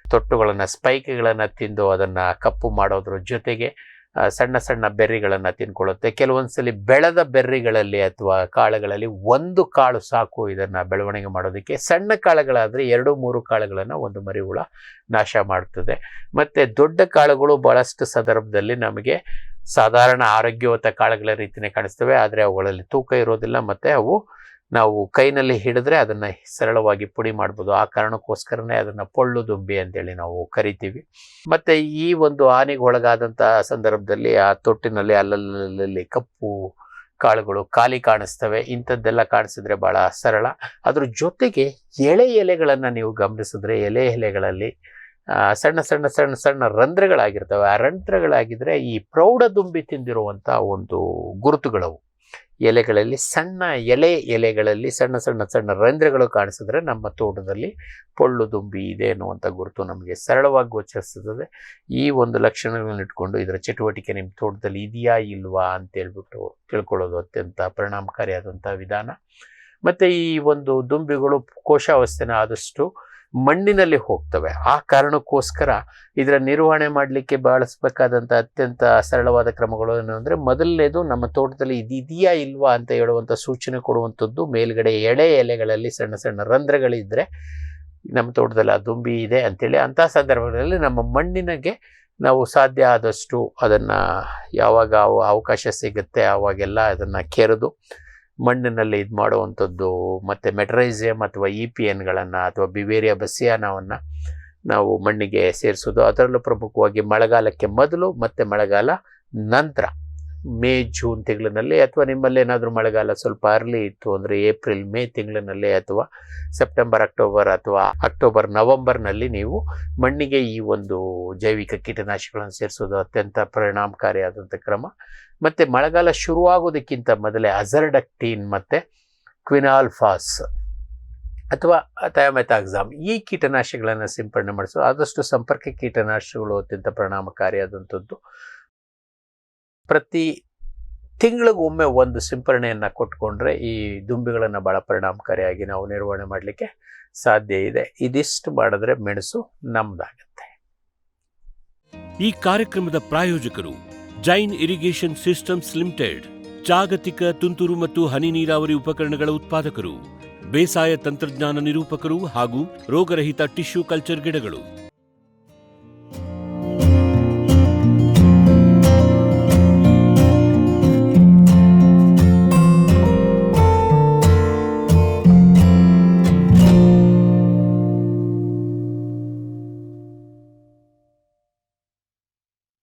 Speaker 2: ತೊಟ್ಟುಗಳನ್ನು, ಸ್ಪೈಕ್ಗಳನ್ನು ತಿಂದು ಅದನ್ನು ಕಪ್ಪು ಮಾಡೋದ್ರ ಜೊತೆಗೆ ಸಣ್ಣ ಬೆರ್ರಿಗಳನ್ನು ತಿನ್ಕೊಳ್ಳುತ್ತೆ. ಕೆಲವೊಂದ್ಸಲಿ ಬೆಳೆದ ಬೆರ್ರಿಗಳಲ್ಲಿ ಅಥವಾ ಕಾಳುಗಳಲ್ಲಿ ಒಂದು ಕಾಳು ಸಾಕು ಇದನ್ನು ಬೆಳವಣಿಗೆ ಮಾಡೋದಕ್ಕೆ. ಸಣ್ಣ ಕಾಳುಗಳಾದರೆ 2-3 ಕಾಳುಗಳನ್ನು ಒಂದು ಮರಿ ಹುಳ ನಾಶ ಮಾಡ್ತದೆ. ಮತ್ತು ದೊಡ್ಡ ಕಾಳುಗಳು ಭಾಳಷ್ಟು ಸಂದರ್ಭದಲ್ಲಿ ನಮಗೆ ಸಾಧಾರಣ ಆರೋಗ್ಯವಂತ ಕಾಳುಗಳ ರೀತಿಯೇ ಕಾಣಿಸ್ತವೆ, ಆದರೆ ಅವುಗಳಲ್ಲಿ ತೂಕ ಇರೋದಿಲ್ಲ. ಮತ್ತು ನಾವು ಕೈನಲ್ಲಿ ಹಿಡಿದ್ರೆ ಅದನ್ನು ಸರಳವಾಗಿ ಪುಡಿ ಮಾಡ್ಬೋದು. ಆ ಕಾರಣಕ್ಕೋಸ್ಕರನೇ ಅದನ್ನು ಪೊಳ್ಳು ದುಂಬಿ ಅಂತೇಳಿ ನಾವು ಕರಿತೀವಿ. ಮತ್ತು ಈ ಒಂದು ಹಾನಿಗೆ ಒಳಗಾದಂಥ ಸಂದರ್ಭದಲ್ಲಿ ಆ ತೊಟ್ಟಿನಲ್ಲಿ ಅಲ್ಲಲ್ಲಿ ಕಪ್ಪು ಕಾಳುಗಳು ಖಾಲಿ ಕಾಣಿಸ್ತವೆ. ಇಂಥದ್ದೆಲ್ಲ ಕಾಣಿಸಿದ್ರೆ ಬಹಳ ಸರಳ. ಅದ್ರ ಜೊತೆಗೆ ಎಲೆಗಳನ್ನು ನೀವು ಗಮನಿಸಿದ್ರೆ ಎಲೆಗಳಲ್ಲಿ ಸಣ್ಣ ಸಣ್ಣ ಸಣ್ಣ ಸಣ್ಣ ರಂಧ್ರಗಳಾಗಿರ್ತವೆ. ಆ ರಂಧ್ರಗಳಾಗಿದ್ರೆ ಈ ಪ್ರೌಢದುಂಬಿ ತಿಂದಿರುವಂಥ ಒಂದು ಗುರುತುಗಳವು. ಎಲೆಗಳಲ್ಲಿ ಎಲೆಗಳಲ್ಲಿ ಸಣ್ಣ ಸಣ್ಣ ಸಣ್ಣ ರಂಧ್ರಗಳು ಕಾಣಿಸಿದ್ರೆ ನಮ್ಮ ತೋಟದಲ್ಲಿ ಪೊಳ್ಳು ದುಂಬಿ ಇದೆ ಅನ್ನುವಂಥ ಗುರುತು ನಮಗೆ ಸರಳವಾಗಿ ಗೋಚರಿಸ್ತದೆ. ಈ ಒಂದು ಲಕ್ಷಣಗಳನ್ನ ಇಟ್ಕೊಂಡು ಇದರ ಚಟುವಟಿಕೆ ನಿಮ್ಮ ತೋಟದಲ್ಲಿ ಇದೆಯಾ ಇಲ್ವಾ ಅಂತೇಳ್ಬಿಟ್ಟು ತಿಳ್ಕೊಳ್ಳೋದು ಅತ್ಯಂತ ಪರಿಣಾಮಕಾರಿಯಾದಂಥ ವಿಧಾನ. ಮತ್ತು ಈ ಒಂದು ದುಂಬಿಗಳು ಕೋಶಾವಸ್ಥೆನ ಆದಷ್ಟು ಮಣ್ಣಿನಲ್ಲಿ ಹೋಗ್ತವೆ. ಆ ಕಾರಣಕ್ಕೋಸ್ಕರ ಇದರ ನಿರ್ವಹಣೆ ಮಾಡಲಿಕ್ಕೆ ಬಳಸಬೇಕಾದಂಥ ಅತ್ಯಂತ ಸರಳವಾದ ಕ್ರಮಗಳು ಏನು ಅಂದರೆ, ಮೊದಲನೇದು ನಮ್ಮ ತೋಟದಲ್ಲಿ ಇದೆಯಾ ಇಲ್ವಾ ಅಂತ ಹೇಳುವಂಥ ಸೂಚನೆ ಕೊಡುವಂಥದ್ದು. ಮೇಲ್ಗಡೆ ಎಲೆಗಳಲ್ಲಿ ಸಣ್ಣ ಸಣ್ಣ ರಂಧ್ರಗಳಿದ್ದರೆ ನಮ್ಮ ತೋಟದಲ್ಲಿ ಆ ದುಂಬಿ ಇದೆ ಅಂತೇಳಿ. ಅಂಥ ಸಂದರ್ಭಗಳಲ್ಲಿ ನಮ್ಮ ಮಣ್ಣಿನಗೆ ನಾವು ಸಾಧ್ಯ ಆದಷ್ಟು ಅದನ್ನು ಯಾವಾಗ ಅವಕಾಶ ಸಿಗುತ್ತೆ ಆವಾಗೆಲ್ಲ ಅದನ್ನು ಕೆರೆದು ಮಣ್ಣಿನಲ್ಲಿ ಇದು ಮಾಡುವಂಥದ್ದು. ಮತ್ತು ಮೆಟ್ರೈಸಿಯಮ್ ಅಥವಾ EPNಗಳನ್ನು ಅಥವಾ ಬಿವೇರಿಯಾ ಬಸಿಯಾನವನ್ನು ನಾವು ಮಣ್ಣಿಗೆ ಸೇರಿಸೋದು. ಅದರಲ್ಲೂ ಪ್ರಮುಖವಾಗಿ ಮಳೆಗಾಲಕ್ಕೆ ಮೊದಲು ಮತ್ತು ಮಳೆಗಾಲ ನಂತರ ಮೇ ಜೂನ್ ತಿಂಗಳಿನಲ್ಲಿ, ಅಥವಾ ನಿಮ್ಮಲ್ಲಿ ಏನಾದರೂ ಮಳೆಗಾಲ ಸ್ವಲ್ಪ ಅರ್ಲಿ ಇತ್ತು ಅಂದರೆ ಏಪ್ರಿಲ್ ಮೇ ತಿಂಗಳಿನಲ್ಲಿ, ಅಥವಾ ಸೆಪ್ಟೆಂಬರ್ ಅಕ್ಟೋಬರ್ ಅಥವಾ ಅಕ್ಟೋಬರ್ ನವಂಬರ್ನಲ್ಲಿ ನೀವು ಮಣ್ಣಿಗೆ ಈ ಒಂದು ಜೈವಿಕ ಕೀಟನಾಶಕಗಳನ್ನು ಸೇರಿಸೋದು ಅತ್ಯಂತ ಪರಿಣಾಮಕಾರಿಯಾದಂಥ ಕ್ರಮ. ಮತ್ತು ಮಳೆಗಾಲ ಶುರುವಾಗೋದಕ್ಕಿಂತ ಮೊದಲೇ ಅಜರ್ಡಕ್ಟೀನ್ ಮತ್ತು ಕ್ವಿನಾಲ್ಫಾಸ್ ಅಥವಾ ಥಯಾಮೆಥಾಕ್ಸಾಮ್ ಈ ಕೀಟನಾಶಕಗಳನ್ನು ಸಿಂಪಡಣೆ ಮಾಡಿಸೋ. ಆದಷ್ಟು ಸಂಪರ್ಕ ಕೀಟನಾಶಕಗಳು ಅತ್ಯಂತ ಪರಿಣಾಮಕಾರಿಯಾದಂಥದ್ದು. ಪ್ರತಿ ತಿಂಗಳಿಗೊಮ್ಮೆ ಒಂದು ಸಿಂಪರಣೆಯನ್ನು ಕೊಟ್ಕೊಂಡ್ರೆ ಈ ದುಂಬಿಗಳನ್ನು ಭಾಳ ಪರಿಣಾಮಕಾರಿಯಾಗಿ ನಾವು ನಿರ್ವಹಣೆ ಮಾಡಲಿಕ್ಕೆ ಸಾಧ್ಯ ಇದೆ. ಇದಿಷ್ಟು ಮಾಡಿದ್ರೆ ಮೆಣಸು ನಮ್ದಾಗುತ್ತೆ.
Speaker 1: ಈ ಕಾರ್ಯಕ್ರಮದ ಪ್ರಾಯೋಜಕರು ಜೈನ್ ಇರಿಗೇಷನ್ ಸಿಸ್ಟಮ್ಸ್ ಲಿಮಿಟೆಡ್, ಜಾಗತಿಕ ತುಂತುರು ಮತ್ತು ಹನಿ ನೀರಾವರಿ ಉಪಕರಣಗಳ ಉತ್ಪಾದಕರು, ಬೇಸಾಯ ತಂತ್ರಜ್ಞಾನ ನಿರೂಪಕರು ಹಾಗೂ ರೋಗರಹಿತ ಟಿಶ್ಯೂ ಕಲ್ಚರ್ ಗಿಡಗಳು.